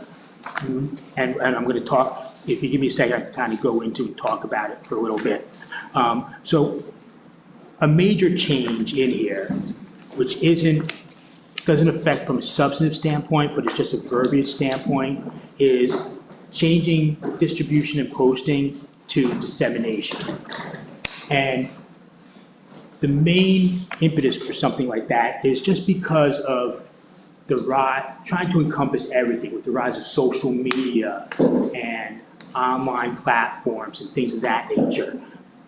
and I'm going to talk, if you give me a second, I can kind of go into and talk about it for a little bit. So a major change in here, which doesn't affect from a substantive standpoint, but it's just a verbiage standpoint, is changing distribution and posting to dissemination. And the main impetus for something like that is just because of the rise, trying to encompass everything with the rise of social media and online platforms and things of that nature.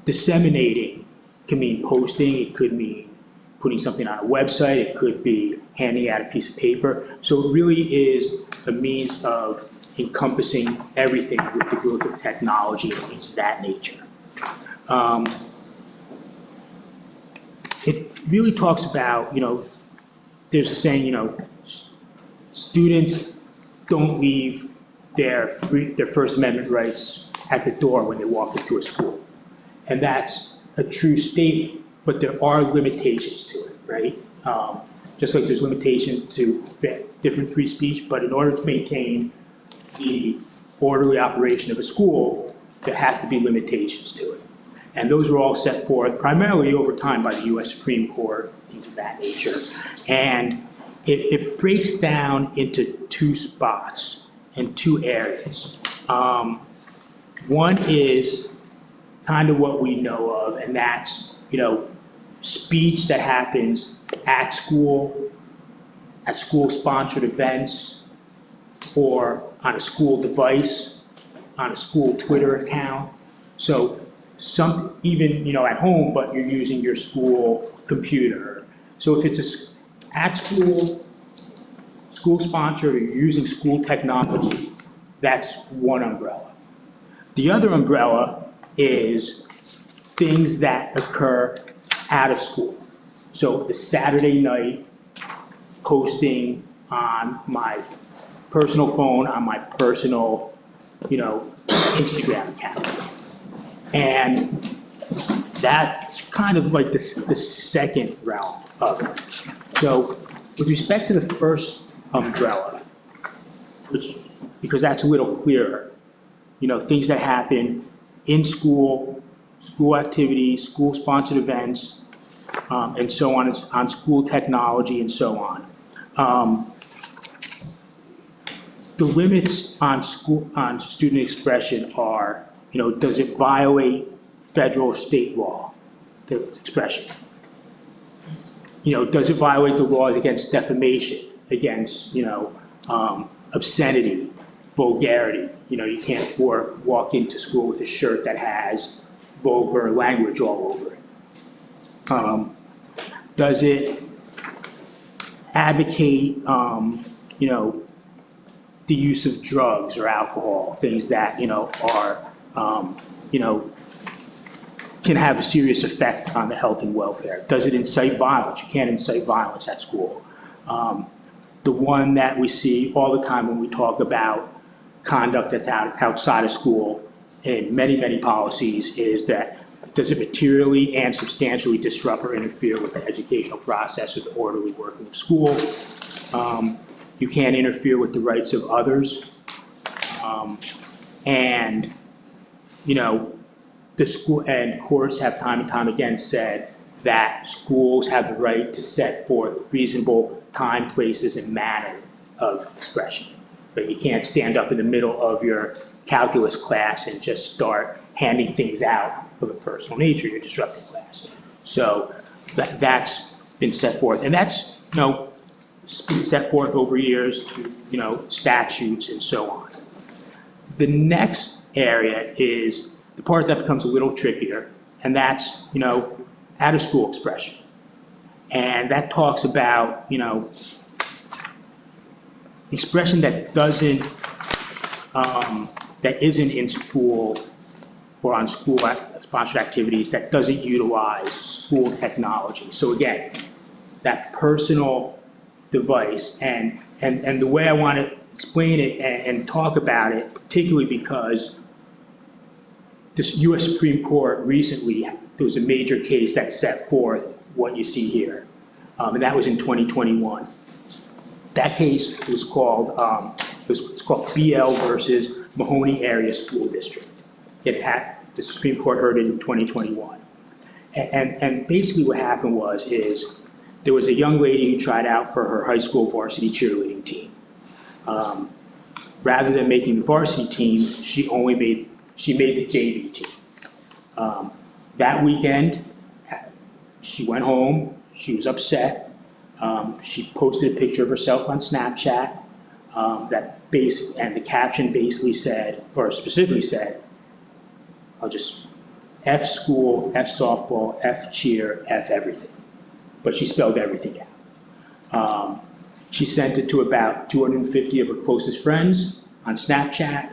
Disseminating can mean posting, it could mean putting something on a website, it could be handing out a piece of paper. So it really is a means of encompassing everything with the growth of technology and things of that nature. It really talks about, there's a saying, students don't leave their First Amendment rights at the door when they walk into a school. And that's a true statement, but there are limitations to it, right? Just like there's limitations to different free speech, but in order to maintain the orderly operation of a school, there has to be limitations to it. And those were all set forth primarily over time by the US Supreme Court, things of that nature. And it breaks down into two spots and two areas. One is kind of what we know of, and that's, speech that happens at school-sponsored events, or on a school device, on a school Twitter account. So even, at home, but you're using your school computer. So if it's at school, school-sponsored, or you're using school technology, that's one umbrella. The other umbrella is things that occur out of school. So the Saturday night posting on my personal phone, on my personal, Instagram account. And that's kind of like the second realm of it. So with respect to the first umbrella, because that's a little clearer, things that happen in school, school activities, school-sponsored events, and so on school technology and so on. The limits on student expression are, does it violate federal or state law, the expression? Does it violate the laws against defamation, against, obscenity, vulgarity? You can't walk into school with a shirt that has vulgar language all over it. Does it advocate, the use of drugs or alcohol, things that, are, can have a serious effect on the health and welfare? Does it incite violence? You can't incite violence at school. The one that we see all the time when we talk about conduct that's outside of school in many, many policies is that does it materially and substantially disrupt or interfere with the educational process or the orderly working of school? You can't interfere with the rights of others. And, the school and courts have time and time again said that schools have the right to set forth reasonable time, places, and manner of expression. But you can't stand up in the middle of your calculus class and just start handing things out of a personal nature. You're disrupting class. So that's been set forth. And that's, been set forth over years, statutes and so on. The next area is the part that becomes a little trickier, and that's, out of school expression. And that talks about, expression that that isn't in school or on school sponsored activities that doesn't utilize school technology. So again, that personal device and the way I want to explain it and talk about it, particularly because this US Supreme Court recently, there was a major case that set forth what you see here. And that was in 2021. That case was called, it's called BL versus Mahoney Area School District. The Supreme Court heard it in 2021. And basically what happened is there was a young lady who tried out for her high school varsity cheerleading team. Rather than making the varsity team, she made the JV team. That weekend, she went home, she was upset. She posted a picture of herself on Snapchat and the caption basically said, or specifically said, I'll just, F school, F softball, F cheer, F everything. But she spelled everything out. She sent it to about 250 of her closest friends on Snapchat.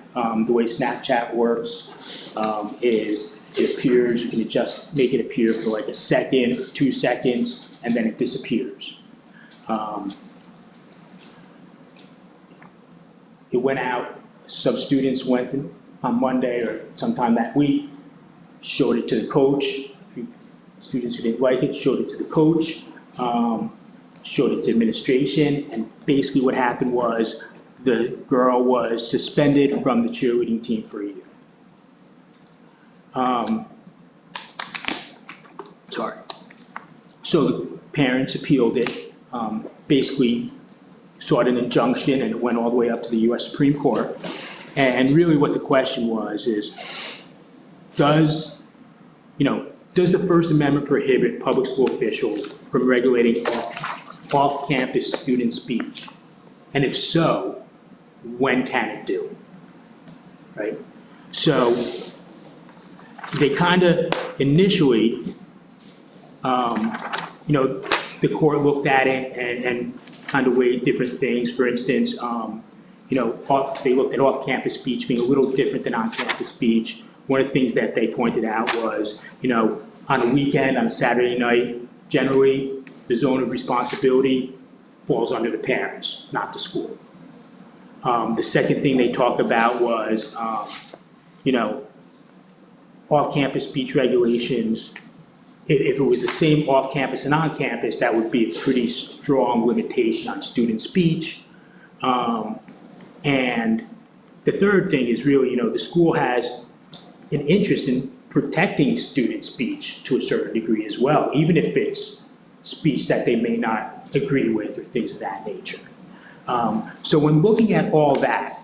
The way Snapchat works is it appears, you can just make it appear for like a second, 2 seconds, and then it disappears. It went out, some students went on Monday or sometime that week, showed it to the coach. A few students who didn't like it showed it to the coach, showed it to administration, and basically what happened was the girl was suspended from the cheerleading team for a year. So the parents appealed it, basically sought an injunction, and it went all the way up to the US Supreme Court. And really what the question was is, does the First Amendment prohibit public school officials from regulating off-campus student speech? And if so, when can it do it, right? So they kind of initially, the court looked at it and kind of weighed different things. For instance, they looked at off-campus speech being a little different than on-campus speech. One of the things that they pointed out was, on a weekend, on a Saturday night, generally, the zone of responsibility falls under the parents, not the school. The second thing they talked about was, off-campus speech regulations. If it was the same off-campus and on-campus, that would be a pretty strong limitation on student speech. And the third thing is really, the school has an interest in protecting student speech to a certain degree as well, even if it's speech that they may not agree with or things of that nature. So when looking at all that,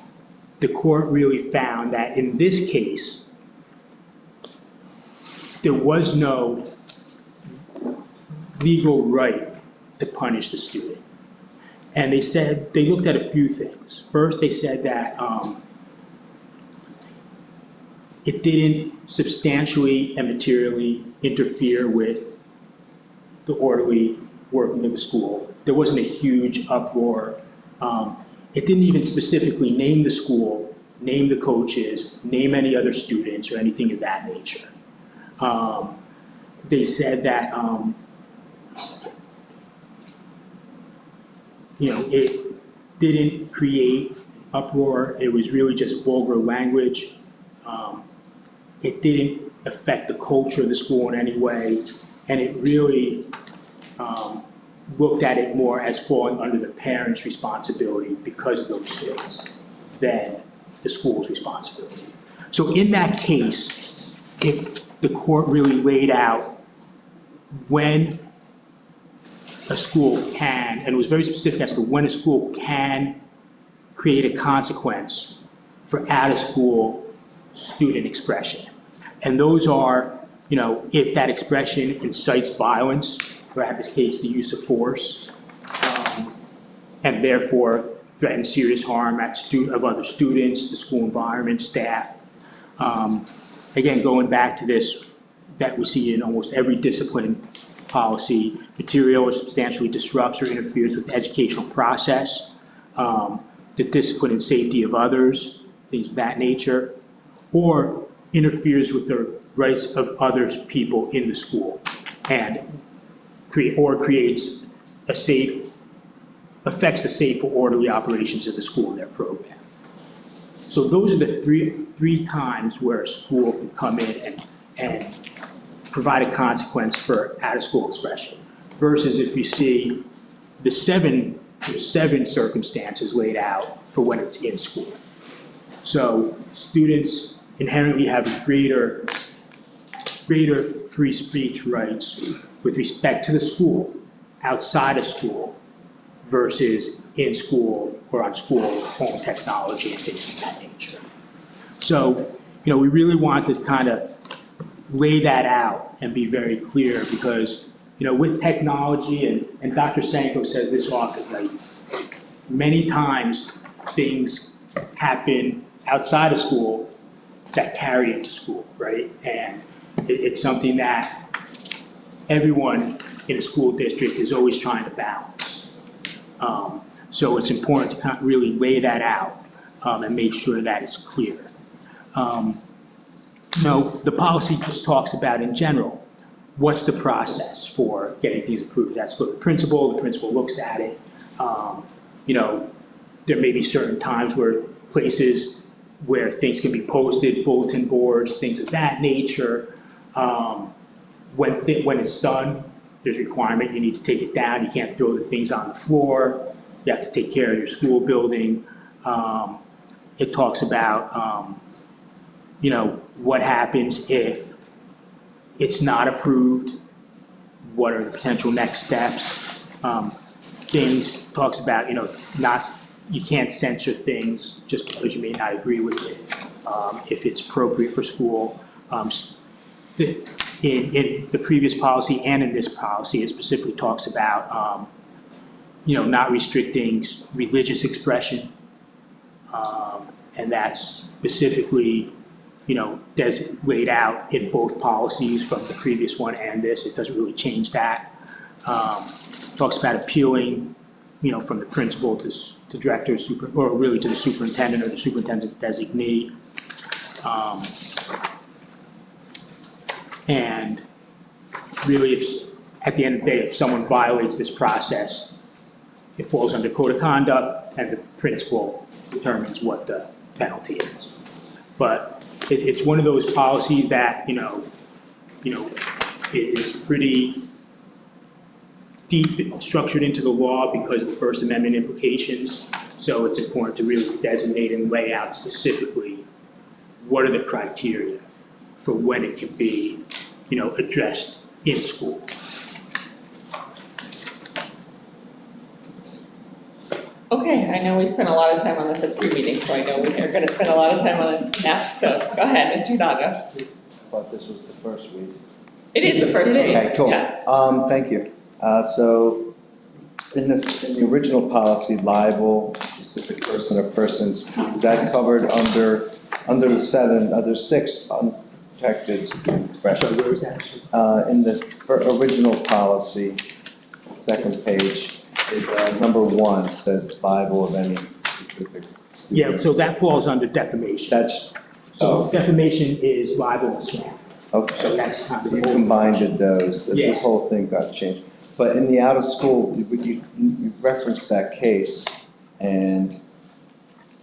the court really found that in this case, there was no legal right to punish the student. And they looked at a few things. First, they said that it didn't substantially and materially interfere with the orderly working of the school. There wasn't a huge uproar. It didn't even specifically name the school, name the coaches, name any other students or anything of that nature. They said that it didn't create uproar. It was really just vulgar language. It didn't affect the culture of the school in any way, and it really looked at it more as falling under the parents' responsibility because of those things than the school's responsibility. So in that case, the court really laid out when a school can, and it was very specific as to when a school can create a consequence for out-of-school student expression. And those are, if that expression incites violence or advocates the use of force, and therefore threatens serious harm of other students, the school environment, staff. Again, going back to this, that we see in almost every discipline policy, material or substantially disrupts or interferes with the educational process, the discipline and safety of others, things of that nature, or interferes with the rights of other people in the school and creates a safe, affects the safe or orderly operations of the school and their program. So those are the three times where a school can come in and provide a consequence for out-of-school expression. Versus if you see there's seven circumstances laid out for when it's in school. So students inherently have greater free speech rights with respect to the school, outside of school, versus in school or on school home technology and things of that nature. So, we really want to kind of lay that out and be very clear because, with technology, and Dr. Sanko says this often, like, many times things happen outside of school that carry into school, right? And it's something that everyone in a school district is always trying to balance. So it's important to kind of really lay that out and make sure that it's clear. The policy just talks about in general, what's the process for getting things approved? That's for the principal looks at it. There may be certain times where places where things can be posted, bulletin boards, things of that nature. When it's done, there's a requirement, you need to take it down, you can't throw the things on the floor, you have to take care of your school building. It talks about, what happens if it's not approved, what are the potential next steps. Things talks about, you can't censor things just because you may not agree with it, if it's appropriate for school. In the previous policy and in this policy, it specifically talks about, not restricting religious expression. And that's specifically, laid out in both policies from the previous one and this. It doesn't really change that. Talks about appealing, from the principal to director, or really to the superintendent or the superintendent's designee. And really, at the end of the day, if someone violates this process, it falls under code of conduct and the principal determines what the penalty is. But it's one of those policies that, it is pretty deep structured into the law because of the First Amendment implications. So it's important to really designate and lay out specifically what are the criteria for when it can be, addressed in school. Okay, I know we spent a lot of time on this at pre-meeting, so I know we are going to spend a lot of time on it next. So go ahead, Mr. Hidalgo. I thought this was the first week. It is the first reading. Okay, cool. Yeah. Thank you. So in the original policy, libel, specific person or persons, is that covered under the six unprotected expressions? Where is that? In the original policy, second page, number 1 says libel of any specific student. Yeah, so that falls under defamation. That's, So defamation is libel and slander. okay. So that's kind of. So you combined those, Yes. this whole thing got changed. But in the out of school, you referenced that case, and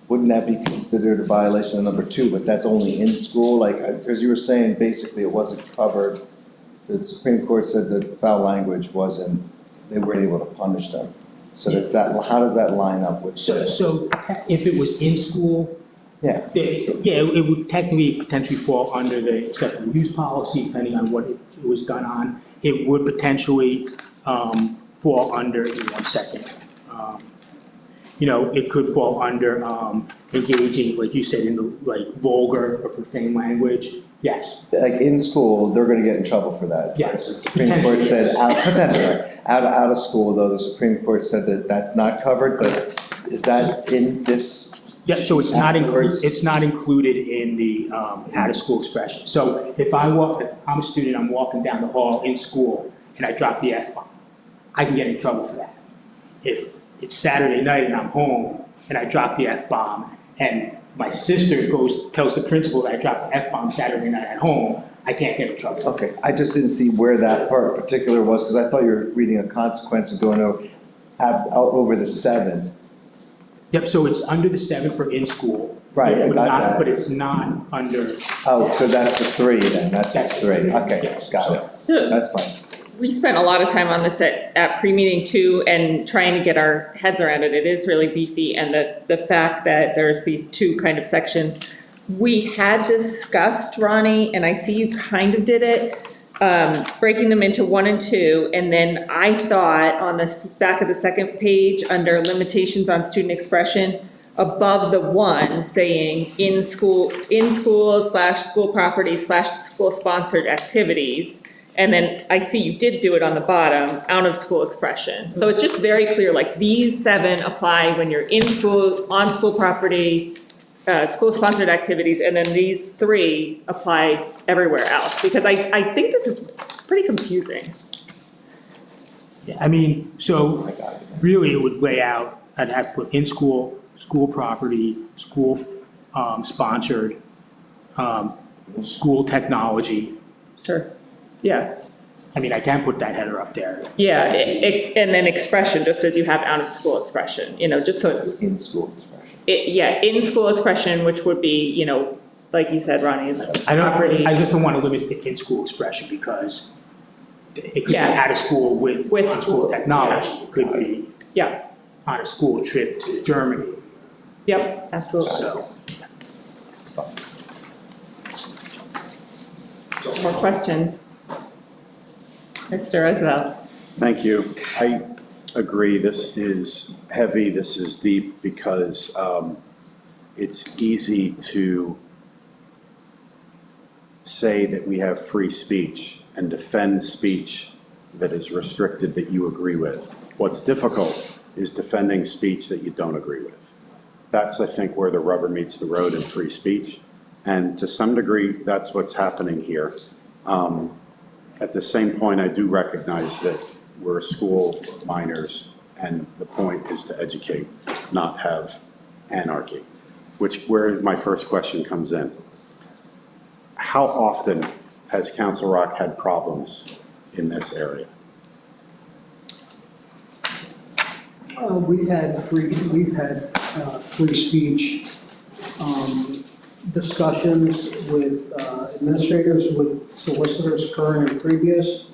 wouldn't that be considered a violation of number 2, but that's only in school? Like, because you were saying basically it wasn't covered, the Supreme Court said that foul language wasn't, they weren't able to punish them. So how does that line up with this? So if it was in school, Yeah. it would technically potentially fall under the acceptable use policy, depending on what it was done on. It would potentially fall under, in 1 second. It could fall under engaging, like you said, in the vulgar or profane language. Yes. Like in school, they're gonna get in trouble for that. Yes. The Supreme Court said, out of school, though, the Supreme Court said that that's not covered, but is that in this? Yeah, so it's not Afterwards. it's not included in the out-of-school expression. So if I'm a student, I'm walking down the hall in school and I drop the F-bomb, I can get in trouble for that. If it's Saturday night and I'm home and I drop the F-bomb and my sister tells the principal that I dropped the F-bomb Saturday night at home, I can't get in trouble. Okay, I just didn't see where that part particular was, because I thought you were reading a consequence of going over the 7. Yep, so it's under the 7 for in-school. Right, I but got not- that. But it's not under, Oh, so that's the 3 then, that's the 3, okay, got it, So that's fine. we spent a lot of time on this at pre-meeting too, and trying to get our heads around it. It is really beefy, and the fact that there's these two kind of sections. We had discussed, Ronnie, and I see you kind of did it, breaking them into 1 and 2, and then I thought on the back of the second page, under limitations on student expression, above the 1, saying in school / school property / school sponsored activities. And then I see you did do it on the bottom, out of school expression. So it's just very clear, like these 7 apply when you're in school, on school property, school sponsored activities, and then these 3 apply everywhere else. Because I think this is pretty confusing. yeah, I mean, so really it would lay out, I'd have to put in-school, school property, school sponsored, school technology. Sure. Yeah. I mean, I can put that header up there. Yeah, and then expression, just as you have out of school expression, just so it's, In school expression. in school expression, which would be, like you said, Ronnie, is property. I just don't want to limit the in-school expression because it could be Yeah. out of school with With school school, technology. It could be Yeah, on a school trip to Germany, yep, absolutely. so. It's fine. More questions? Mr. Roosevelt? Thank you. I agree, this is heavy, this is deep, because it's easy to say that we have free speech and defend speech that is restricted that you agree with. What's difficult is defending speech that you don't agree with. That's, I think, where the rubber meets the road in free speech. And to some degree, that's what's happening here. At the same point, I do recognize that we're school minors, and the point is to educate, not have anarchy, where my first question comes in. How often has Council Rock had problems in this area? We've had free speech discussions with administrators, with solicitors, current and previous.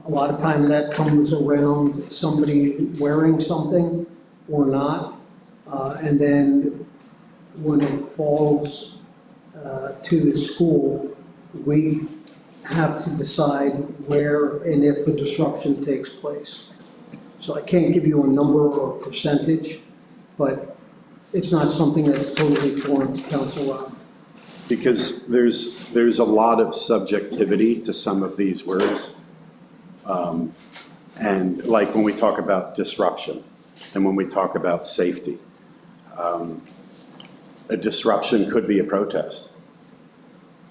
A lot of time that comes around somebody wearing something or not. And then when it falls to the school, we have to decide where and if the disruption takes place. So I can't give you a number or a percentage, but it's not something that's totally foreign to Council Rock. Because there's a lot of subjectivity to some of these words. And like when we talk about disruption and when we talk about safety, a disruption could be a protest,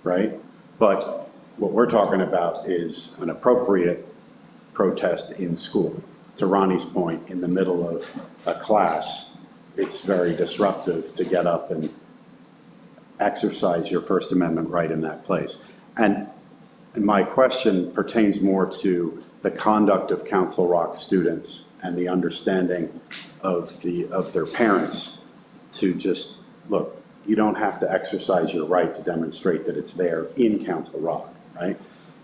right? But what we're talking about is an appropriate protest in school. To Ronnie's point, in the middle of a class, it's very disruptive to get up and exercise your First Amendment right in that place. And my question pertains more to the conduct of Council Rock students and the understanding of their parents to just, look, you don't have to exercise your right to demonstrate that it's there in Council Rock, right?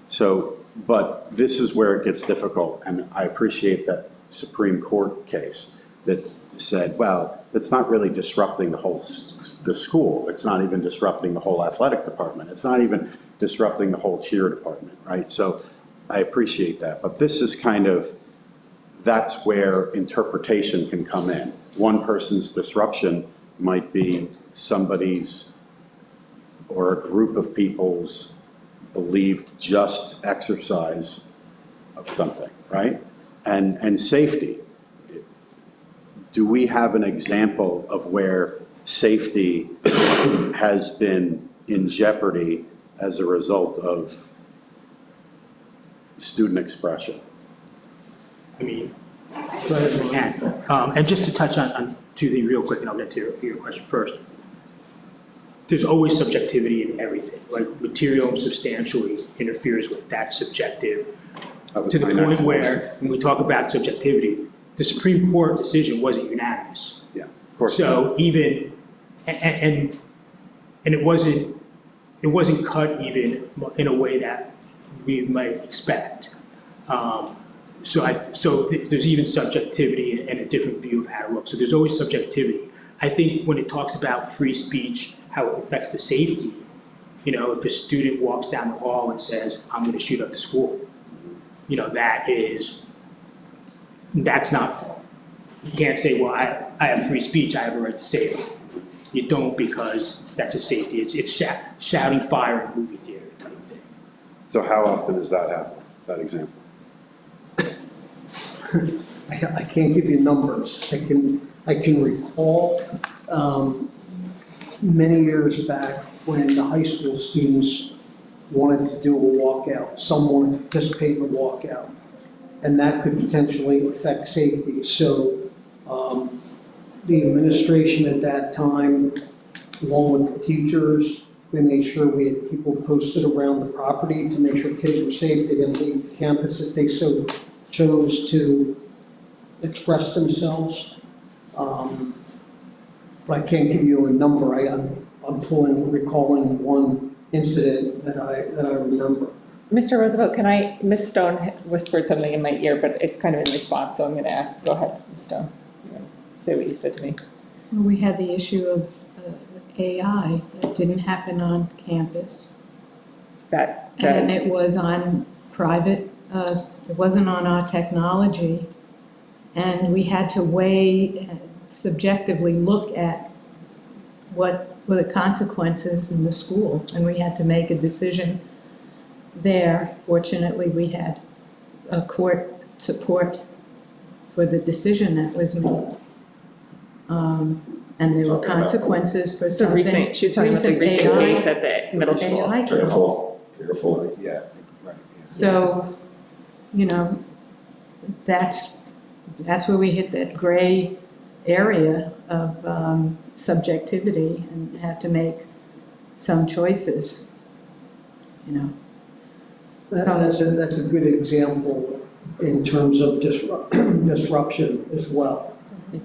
So, but this is where it gets difficult, and I appreciate that Supreme Court case that said, well, it's not really disrupting the school. It's not even disrupting the whole athletic department. It's not even disrupting the whole cheer department, right? So I appreciate that, but this is kind of, that's where interpretation can come in. One person's disruption might be somebody's or a group of people's believed just exercise of something, right? And safety. Do we have an example of where safety has been in jeopardy as a result of student expression? I mean, we can. And just to touch on 2 things real quick, and I'll get to your question first. there's always subjectivity in everything, like material substantially interferes with that subjective, That was to the my point next where, when we talk about subjectivity, the Supreme Court decision wasn't unanimous. Yeah, of course. So even, and it wasn't cut even in a way that we might expect. So there's even subjectivity and a different view of how to look. So there's always subjectivity. I think when it talks about free speech, how it affects the safety, you know, if a student walks down the hall and says, I'm gonna shoot up the school, you know, that's not, you can't say, well, I have free speech, I have a right to say it. You don't, because that's a safety, it's shouting fire in a movie theater type thing. So how often does that happen, that example? I can't give you numbers. I can recall many years back when the high school students wanted to do a walkout, some wanted to participate in a walkout, and that could potentially affect safety. So the administration at that time, along with the teachers, we made sure we had people posted around the property to make sure kids were safe. They didn't leave the campus if they so chose to express themselves. But I can't give you a number. I'm recalling one incident that I remember. Mr. Roosevelt, Ms. Stone whispered something in my ear, but it's kind of in response, so I'm going to ask, go ahead, Ms. Stone. Say what you said to me. Well, we had the issue of AI that didn't happen on campus. And it was on private, it wasn't on our technology. And we had to weigh, subjectively look at what were the consequences in the school. And we had to make a decision there. Fortunately, we had court support for the decision that was made. And there were consequences for The something. recent, she's talking about the recent AI case at the middle school. AI cases. Careful. Yeah, right. Yeah. So, you know, that's where we hit that gray area of subjectivity and had to make some choices, you know. That's a good example in terms of disruption as well.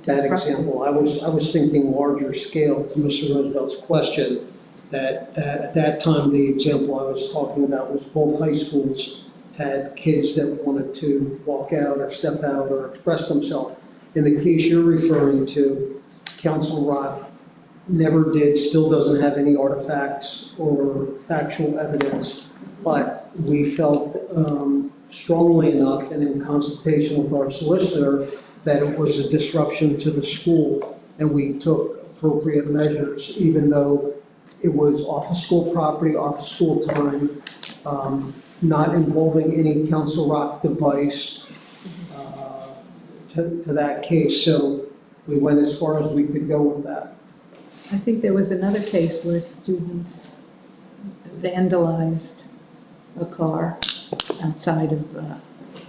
That example, I was thinking larger scale to Mr. Roosevelt's question, that at that time, the example I was talking about was both high schools had kids that wanted to walk out or step out or express themselves. In the case you're referring to, Council Rock never did, still doesn't have any artifacts or factual evidence, but we felt strongly enough and in consultation with our solicitor that it was a disruption to the school, and we took appropriate measures, even though it was off of school property, off of school time, not involving any Council Rock device to that case. So we went as far as we could go with that. I think there was another case where students vandalized a car outside of,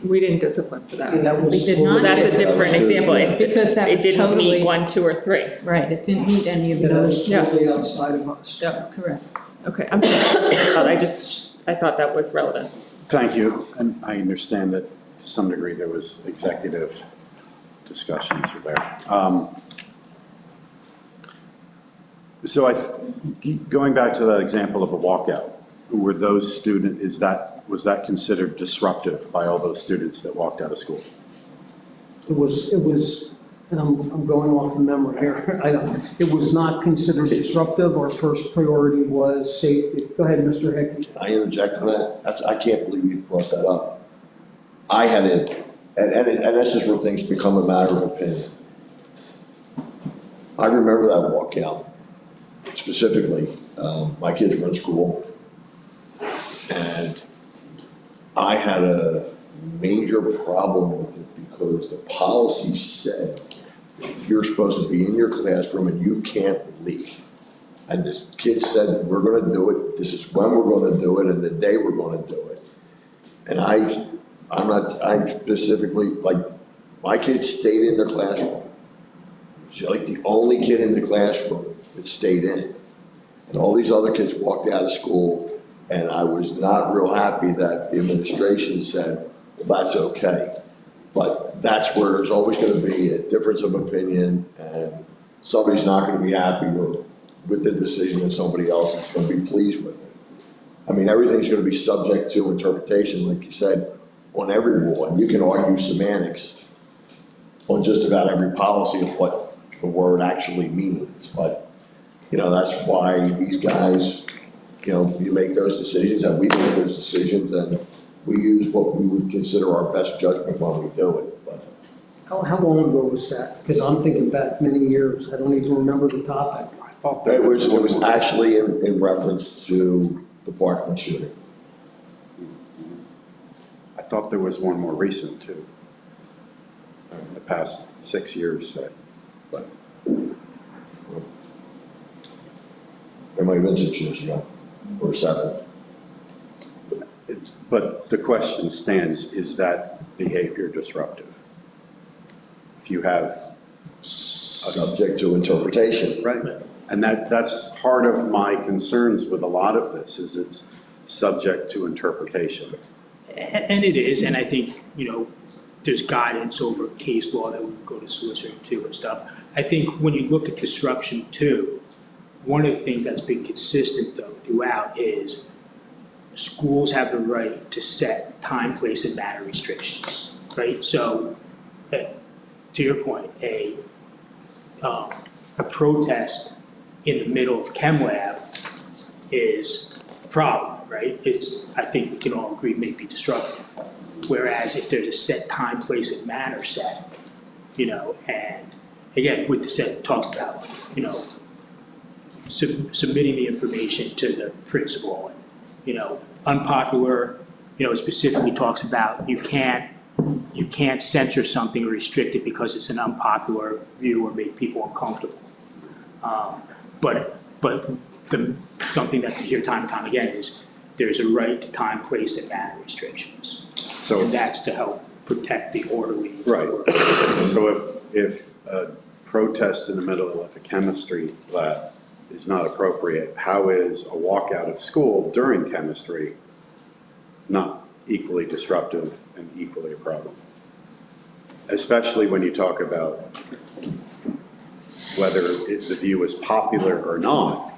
We didn't discipline for that. And that was We did not. So that's a different example. Because that It was didn't totally, meet 1, 2, or 3. right, it didn't meet any of That was those. totally outside of us. Yeah. Correct. Okay, I'm sorry. I thought that was relevant. Thank you, and I understand that to some degree there was executive discussions there. So going back to that example of a walkout, were those was that considered disruptive by all those students that walked out of school? It was, and I'm going off of memory here, it was not considered disruptive. Our first priority was safety. Go ahead, Mr. Hickey. I interject on that. I can't believe you brought that up. I had it, and that's just where things become a matter of opinion. I remember that walkout specifically. My kids were in school, and I had a major problem with it because the policy said you're supposed to be in your classroom and you can't leave. And this kid said, we're gonna do it, this is when we're gonna do it, and the day we're gonna do it. And I specifically, like, my kids stayed in their classroom. She's like the only kid in the classroom that stayed in. And all these other kids walked out of school, and I was not real happy that the administration said, well, that's okay. But that's where there's always gonna be a difference of opinion, and somebody's not gonna be happy with the decision, and somebody else is gonna be pleased with it. I mean, everything's gonna be subject to interpretation, like you said, on every rule, and you can argue semantics on just about every policy of what the word actually means, but, you know, that's why these guys, you know, you make those decisions, and we make those decisions, and we use what we would consider our best judgment when we do it, but. How long ago was that? Because I'm thinking back many years, I don't even remember the topic. I thought that It was one more- actually in reference to the Parkland shooting. I thought there was one more recent too. In the past 6 years, say. But It might have been 6 years ago, or 7. but the question stands, is that behavior disruptive? If you have. Subject to interpretation. Right, and that's part of my concerns with a lot of this, is it's subject to interpretation. And it is, and I think, you know, there's guidance over case law that would go to solicitor too and stuff. I think when you look at disruption too, one of the things that's been consistent though throughout is schools have the right to set time, place, and manner restrictions, right? So, to your point, a protest in the middle of chem lab is a problem, right? I think we can all agree may be disruptive. Whereas if there's a set time, place, and manner set, you know, and again, with the set, it talks about, you know, submitting the information to the principal, and, you know, unpopular, you know, it specifically talks about you can't censor something or restrict it because it's an unpopular view or make people uncomfortable. But something that you hear time and time again is there's a right to time, place, and manner restrictions. So. And that's to help protect the orderly. Right. So if a protest in the middle of a chemistry lab is not appropriate, how is a walkout of school during chemistry not equally disruptive and equally a problem? Especially when you talk about whether the view is popular or not,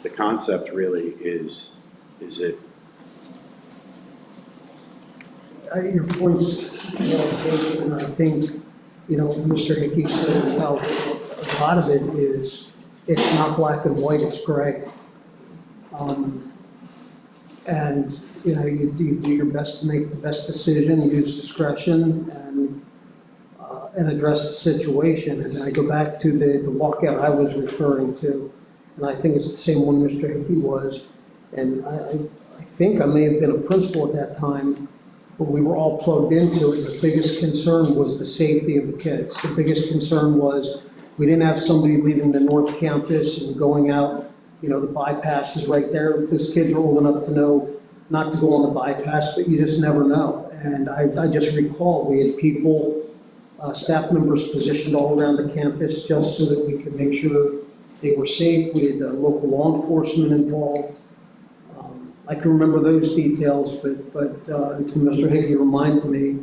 the concept really is it. Your point's well taken, and I think, you know, Mr. Hickey said it well, a lot of it is, it's not black and white, it's gray. And, you know, you do your best to make the best decision, use discretion, and address the situation. And I go back to the walkout I was referring to, and I think it's the same one Mr. Hickey was. And I think I may have been a principal at that time, but we were all plugged into it. The biggest concern was the safety of the kids. The biggest concern was we didn't have somebody leaving the North Campus and going out, you know, the bypass is right there. Those kids are old enough to know not to go on the bypass, but you just never know. And I just recall we had people, staff members positioned all around the campus just so that we could make sure they were safe. We had local law enforcement involved. I can remember those details, but until Mr. Hickey reminded me,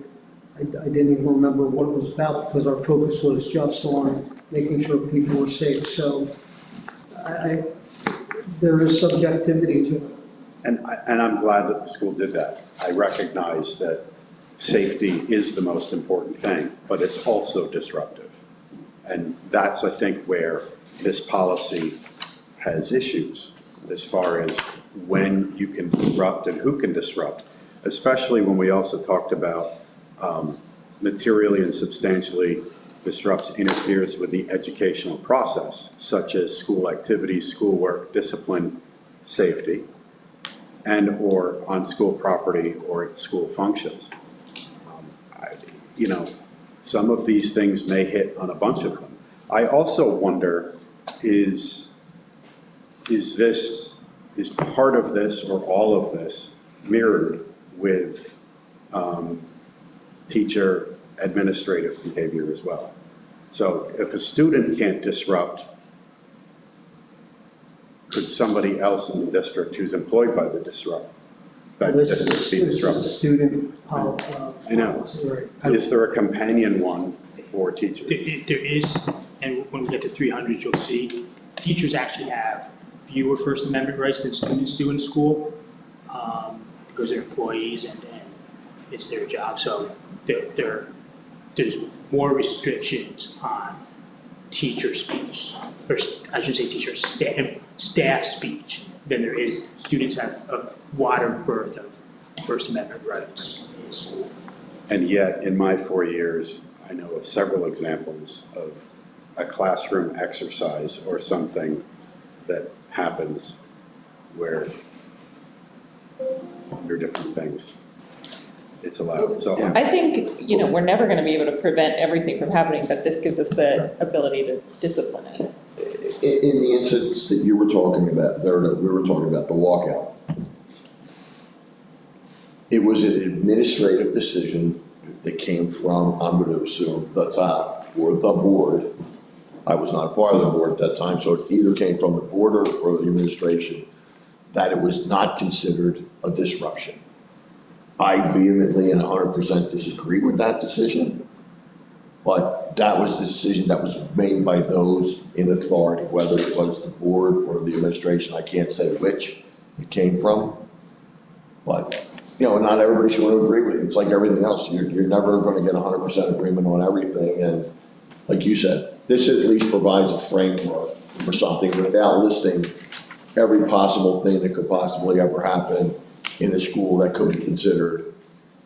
I didn't even remember what it was about because our focus was just on making sure people were safe. So there is subjectivity to it. And I'm glad that the school did that. I recognize that safety is the most important thing, but it's also disruptive. And that's, I think, where this policy has issues as far as when you can disrupt and who can disrupt, especially when we also talked about materially and substantially disrupts, interferes with the educational process, such as school activities, schoolwork, discipline, safety, and or on school property or at school functions. You know, some of these things may hit on a bunch of them. I also wonder, is part of this or all of this mirrored with teacher administrative behavior as well? So if a student can't disrupt could somebody else in the district who's employed by the district This be is a disrupted? student. I know. Right. Is there a companion one for teachers? There is, and when we get to 300, you'll see, teachers actually have fewer First Amendment rights than students do in school, because they're employees and it's their job. So there's more restrictions on teacher speech, or I should say teacher staff speech, than there is. Students have a wider berth of First Amendment rights in school. And yet, in my 4 years, I know of several examples of a classroom exercise or something that happens where under different things, it's allowed. So I think, we're never going to be able to prevent everything from happening, but this gives us the ability to discipline it. In the instance that you were talking about, or that we were talking about, the walkout, it was an administrative decision that came from, I'm going to assume, the top or the board. I was not a part of the board at that time, so it either came from the board or the administration, that it was not considered a disruption. I vehemently and 100% disagree with that decision, but that was the decision that was made by those in authority, whether it was the board or the administration. I can't say which it came from, but not everybody's going to agree with it. It's like everything else. You're never going to get 100% agreement on everything, and like you said, this at least provides a framework for something without listing every possible thing that could possibly ever happen in a school that could be considered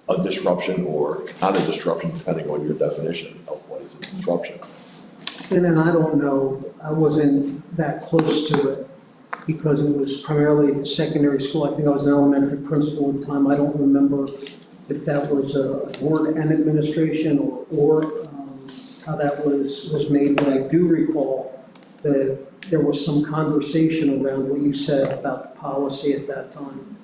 a disruption or not a disruption, depending on your definition of what is a disruption. And I don't know, I wasn't that close to it because it was primarily a secondary school. I think I was an elementary principal at the time. I don't remember if that was a board and administration or how that was made, but I do recall that there was some conversation around what you said about the policy at that time.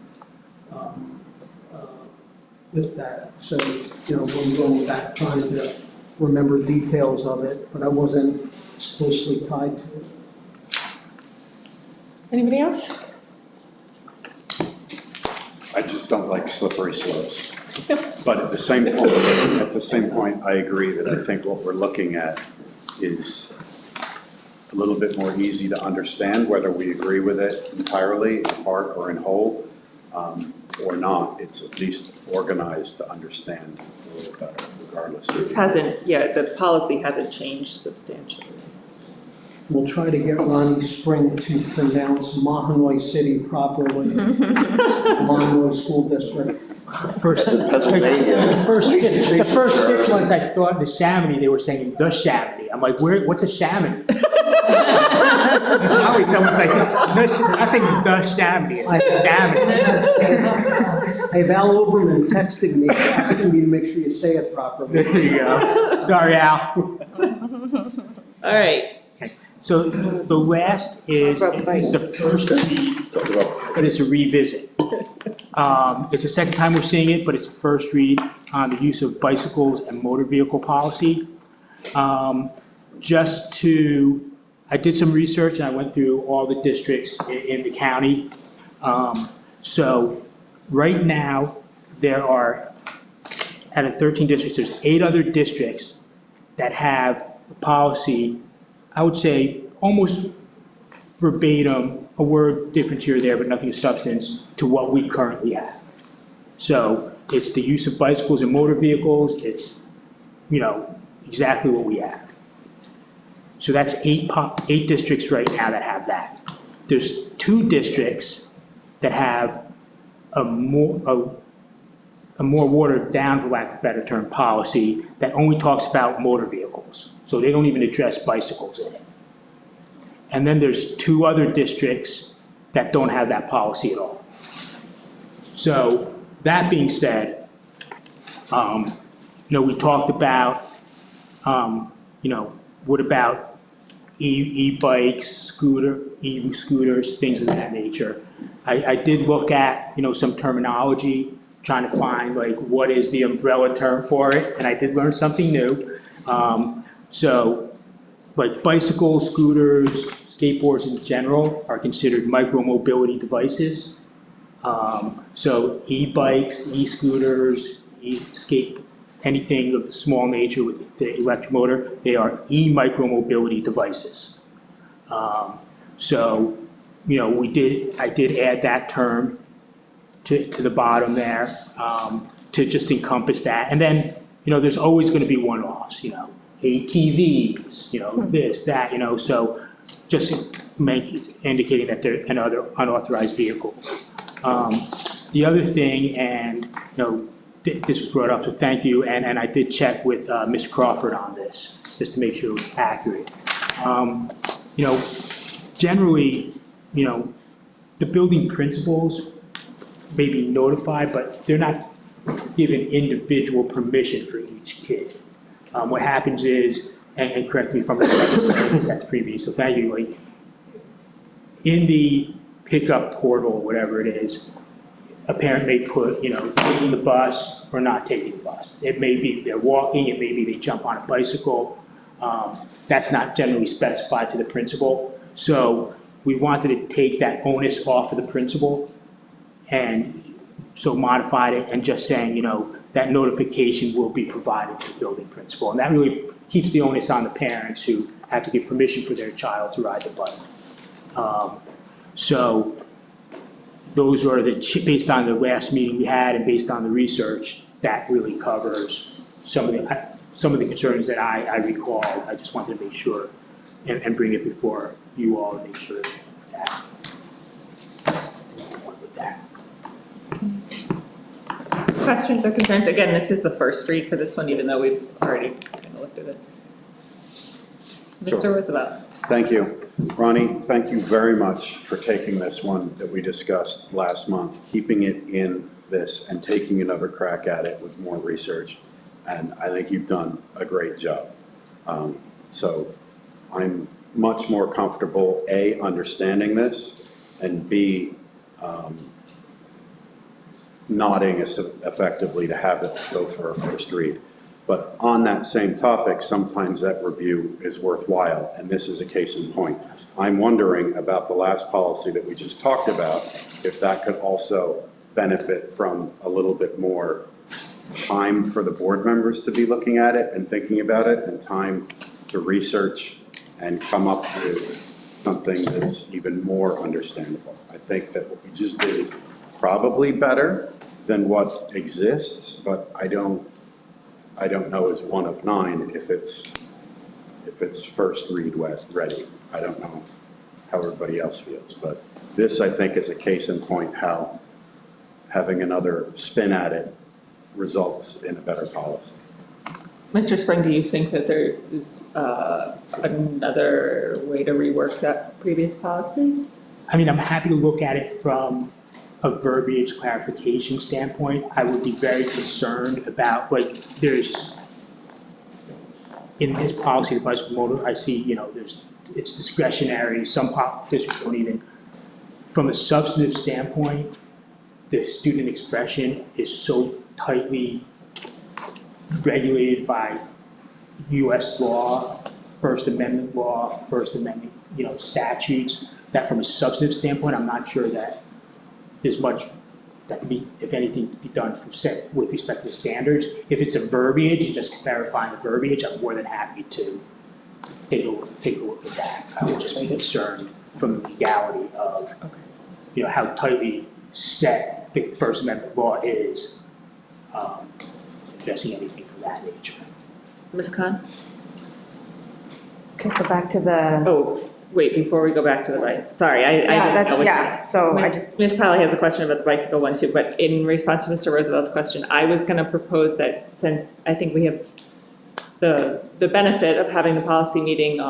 With that, so, when going back, trying to remember details of it, but I wasn't closely tied to it. Anybody else? I just don't like slippery slopes. But at the same point, I agree that I think what we're looking at is a little bit more easy to understand, whether we agree with it entirely, in part or in whole, or not. It's at least organized to understand a little better, regardless. The policy hasn't changed substantially. We'll try to get Ronnie Spring to pronounce Mahanoy City properly. Mahanoy School District. The first 6 months I thought the Chamonix, they were saying the Chamonix. I'm like, what's a Chamonix? Now someone's like, I'm saying the Chamonix, it's the Chamonix. I have Al Oberman texting me, asking me to make sure you say it properly. There you go. Sorry, Al. All right. So the last is the first read, but it's a revisit. It's the second time we're seeing it, but it's a first read on the use of bicycles and motor vehicle policy. I did some research and I went through all the districts in the county. So right now, there are, out of 13 districts, there's 8 other districts that have a policy, I would say almost verbatim, a word difference here or there, but nothing of substance, to what we currently have. So it's the use of bicycles and motor vehicles, it's, exactly what we have. So that's 8 districts right now that have that. There's 2 districts that have a more watered down, for lack of a better term, policy that only talks about motor vehicles. So they don't even address bicycles in it. And then there's 2 other districts that don't have that policy at all. So that being said, we talked about, what about e-bikes, e-scooters, things of that nature. I did look at, some terminology, trying to find what is the umbrella term for it, and I did learn something new. So bicycles, scooters, skateboards in general are considered micro-mobility devices. So e-bikes, e-scooters, e-skate, anything of small nature with the electric motor, they are e-micro-mobility devices. So, I did add that term to the bottom there, to just encompass that. And then, there's always gonna be one-offs, ATVs, this, that, so just indicating that they're another unauthorized vehicles. The other thing, and, this was brought up, so thank you, and I did check with Ms. Crawford on this, just to make sure it was accurate. Generally, the building principals may be notified, but they're not given individual permission for each kid. What happens is, and correct me if I'm wrong, that's previous, so thank you, like, in the pickup portal, whatever it is, a parent may put, taking the bus or not taking the bus. It may be they're walking, it may be they jump on a bicycle. That's not generally specified to the principal. So we wanted to take that onus off of the principal, and so modified it and just saying, that notification will be provided to the building principal. And that really keeps the onus on the parents who have to give permission for their child to ride the bike. So those are based on the last meeting we had and based on the research, that really covers some of the concerns that I recalled. I just wanted to make sure and bring it before you all to make sure that with that. Questions or concerns? Again, this is the first read for this one, even though we've already kind of looked at it. Mr. Sure. Roosevelt. Thank you. Ronnie, thank you very much for taking this one that we discussed last month, keeping it in this and taking another crack at it with more research. And I think you've done a great job. So I'm much more comfortable, A, understanding this, and B, nodding as effectively to have it go for a first read. But on that same topic, sometimes that review is worthwhile, and this is a case in point. I'm wondering about the last policy that we just talked about, if that could also benefit from a little bit more time for the board members to be looking at it and thinking about it, and time to research and come up with something that's even more understandable. I think that what we just did is probably better than what exists, but I don't know as one of 9 if it's first read ready. I don't know how everybody else feels, but this, I think, is a case in point how having another spin at it results in a better policy. Mr. Spring, do you think that there is another way to rework that previous policy? I mean, I'm happy to look at it from a verbiage clarification standpoint. I would be very concerned about, there's, in this policy, the bicycle motor, I see, it's discretionary, some districts don't even. From a substantive standpoint, the student expression is so tightly regulated by US law, First Amendment law, First Amendment, statutes, that from a substantive standpoint, I'm not sure that there's much that can be, if anything, be done with respect to the standards. If it's a verbiage, and just clarifying the verbiage, I'm more than happy to take a look at that. I would just be concerned from the legality of, how tightly set the First Amendment law is, addressing anything from that nature. Ms. Khan? Okay, so back to the, Oh, wait, before we go back to the bicycle, sorry, I yeah, didn't know that's, what- yeah, so I just, Ms. Pally has a question about the bicycle one too, but in response to Mr. Roosevelt's question, I was gonna propose that since I think we have the benefit of having the policy meeting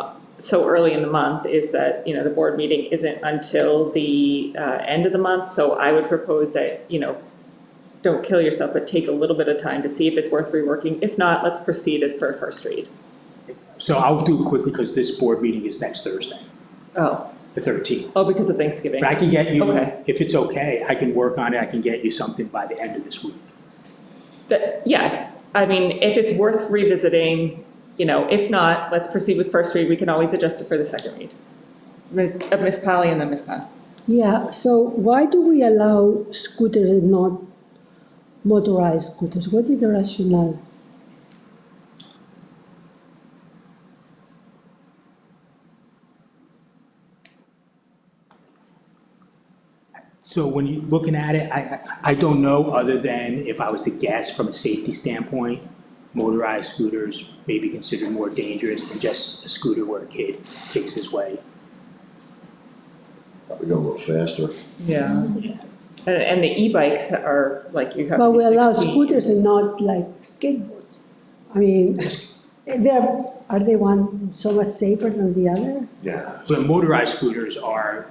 so early in the month is that, the board meeting isn't until the end of the month, so I would propose that, don't kill yourself, but take a little bit of time to see if it's worth reworking. If not, let's proceed as for a first read. So I'll do it quickly because this board meeting is next Thursday, Oh, the 13th. oh, because of Thanksgiving. But I can get you, Okay. if it's okay, I can work on it, I can get you something by the end of this week. Yeah, I mean, if it's worth revisiting, if not, let's proceed with first read. We can always adjust it for the second read. Ms. Polly and then Ms. Khan. Yeah, so why do we allow scooters and not motorized scooters? What is the rationale? So when you're looking at it, I don't know, other than if I was to guess from a safety standpoint, motorized scooters may be considered more dangerous than just a scooter where a kid takes his way. Probably go a little faster. Yeah. And the e-bikes are like you have to But be we allow 16. scooters and not like skateboards. I mean, are they one so much safer than the other? Yeah. So motorized scooters are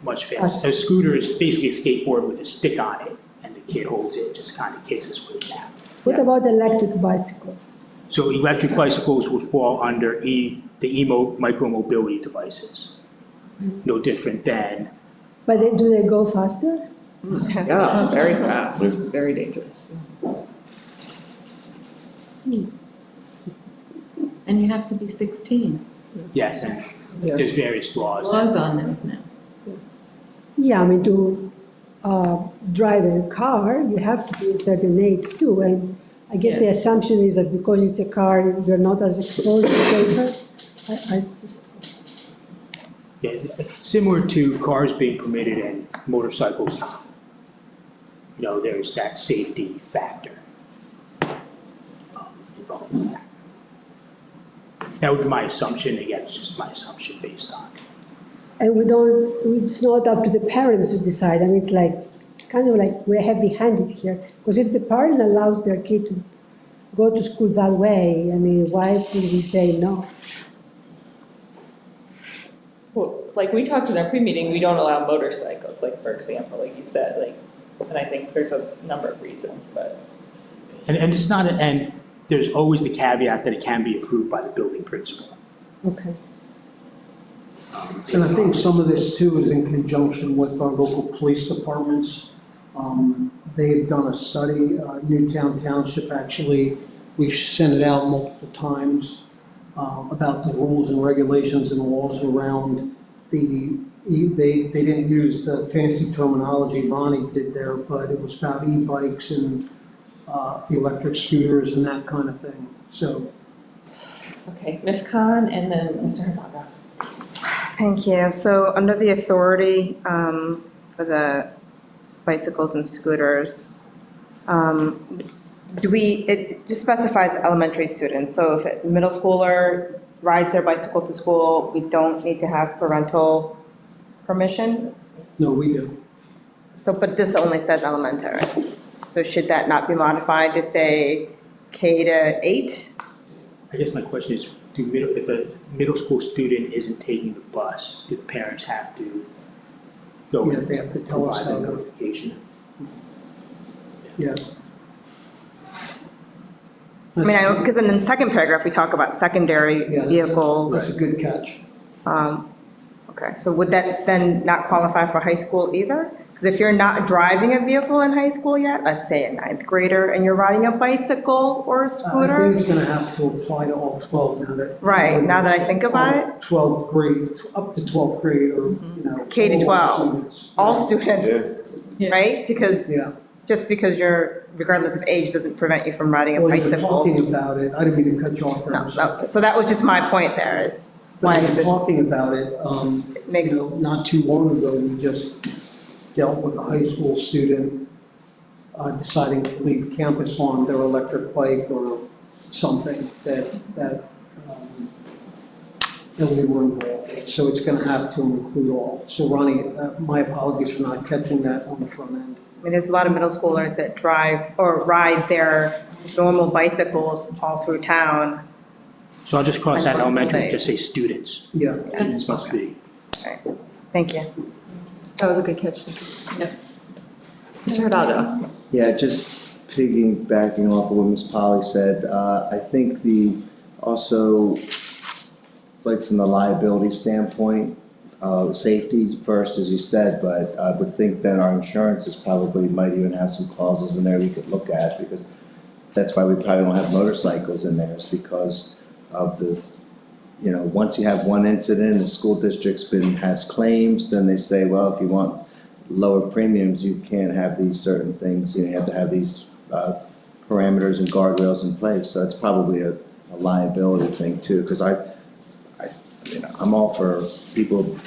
much faster. A scooter is basically a skateboard with a stick on it, and the kid holds it, just kind of kicks his way down. What about electric bicycles? So electric bicycles would fall under the micro-mobility devices. No different than, But do they go faster? Yeah, very fast, very dangerous. And you have to be 16. yes, and there's various laws. Laws on those now. Yeah, I mean, to drive a car, you have to be a certain age too. And I guess the assumption is that because it's a car, you're not as exposed, it's safer. I just, Yeah, similar to cars being permitted and motorcycles not. You know, there's that safety factor involved in that. That would be my assumption, again, it's just my assumption based on. and it's not up to the parents to decide. I mean, it's kind of like we're heavy-handed here. Because if the parent allows their kid to go to school that way, I mean, why would we say no? Well, like we talked in our pre-meeting, we don't allow motorcycles, like for example, like you said, like, and I think there's a number of reasons, but. And it's not, and there's always the caveat that it can be approved by the building principal. Okay. And I think some of this too is in conjunction with our local police departments. They've done a study, Newtown Township actually, we've sent it out multiple times about the rules and regulations and laws around they didn't use the fancy terminology Ronnie did there, but it was about e-bikes and the electric scooters and that kind of thing, so. Okay, Ms. Khan and then Mr. Hidalgo. Thank you. So under the authority for the bicycles and scooters, it just specifies elementary students. So if a middle schooler rides their bicycle to school, we don't need to have parental permission? No, we do. So, but this only says elementary. So should that not be modified to say K to 8? I guess my question is, if a middle school student isn't taking the bus, do the parents have to go Yeah, and they have to tell us provide the how. notification? Yeah. I mean, because in the second paragraph, we talk about secondary Yeah, vehicles. That's a good catch. Okay, so would that then not qualify for high school either? Because if you're not driving a vehicle in high school yet, let's say a ninth grader, and you're riding a bicycle or a I scooter? think it's gonna have to apply to all 12 now that. Right, now that I think about it. 12th grade, up to 12th grade or, you know. K to all 12. students. All students, Yeah. right? Because Yeah. just because you're, regardless of age, doesn't prevent you from riding a Well, you're bicycle. talking about it, I didn't mean to cut you off there. No, I'm sorry. no, so that was just my point there is, why But is you're it, talking about it, makes, you know, not too long ago, we just dealt with a high school student deciding to leave campus on their electric bike or something that we were involved in. So it's gonna have to include all. So Ronnie, my apologies for not catching that on the front end. I mean, there's a lot of middle schoolers that drive or ride their normal bicycles all through town. So I'll just cross that And elementary and they- just say students. Yeah. Students must be. Thank you. That was a good catch. Yes. Mr. Hidalgo. Yeah, just piggybacking off of what Ms. Polly said, I think also, like from the liability standpoint, safety first, as you said, but I would think that our insurances probably might even have some clauses in there we could look at, because that's why we probably don't have motorcycles in there, is because of the once you have one incident, the school district's has claims, then they say, well, if you want lower premiums, you can't have these certain things, you have to have these parameters and guardrails in place, so it's probably a liability thing too, because I'm all for people,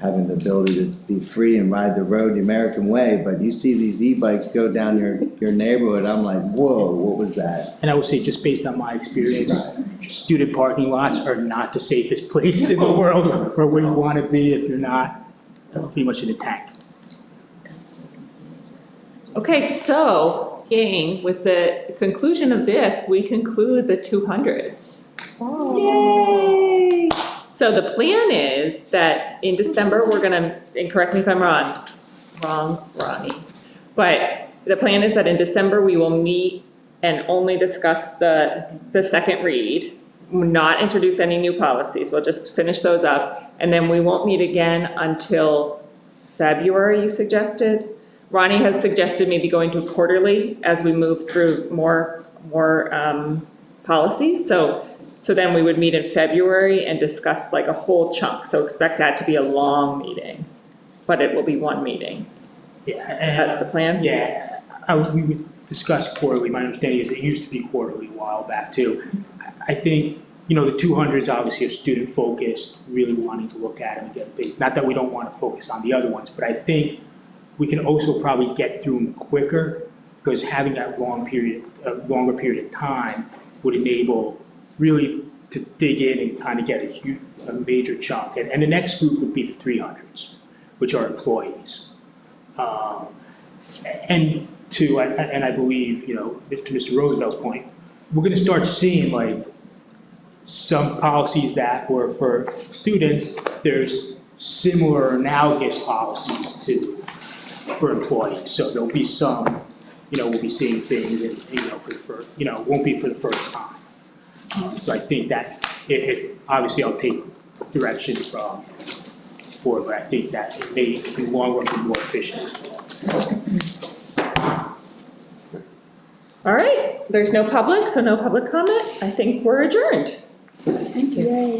having the ability to be free and ride the road the American way, but you see these e-bikes go down your neighborhood, I'm like, whoa, what was that? And I would say, just based on my experience, student parking lots are not the safest place in the world or where you want to be if you're not pretty much in a tank. Okay, so, gang, with the conclusion of this, we conclude the 200s. Yay! So the plan is that in December, we're gonna, and correct me if I'm wrong, Ronnie, but the plan is that in December, we will meet and only discuss the second read, not introduce any new policies, we'll just finish those up, and then we won't meet again until February, you suggested? Ronnie has suggested maybe going to quarterly as we move through more policies, so then we would meet in February and discuss like a whole chunk, so expect that to be a long meeting, but it will be one meeting. Yeah. Is that the plan? Yeah, we would discuss quarterly. My understanding is it used to be quarterly a while back too. I think, the 200s obviously are student focused, really wanting to look at them and get big. Not that we don't want to focus on the other ones, but I think we can also probably get through them quicker because having that longer period of time would enable really to dig in and kind of get a major chunk. And the next group would be the 300s, which are employees. And I believe, to Mr. Roosevelt's point, we're going to start seeing like some policies that were for students, there's similar analogous policies for employees. So there'll be some, we'll be seeing things and, won't be for the first time. So I think that if obviously I'll take direction from board, but I think that it may, in the long run, be more efficient. All right, there's no public, so no public comment. I think we're adjourned. Thank you. Yay.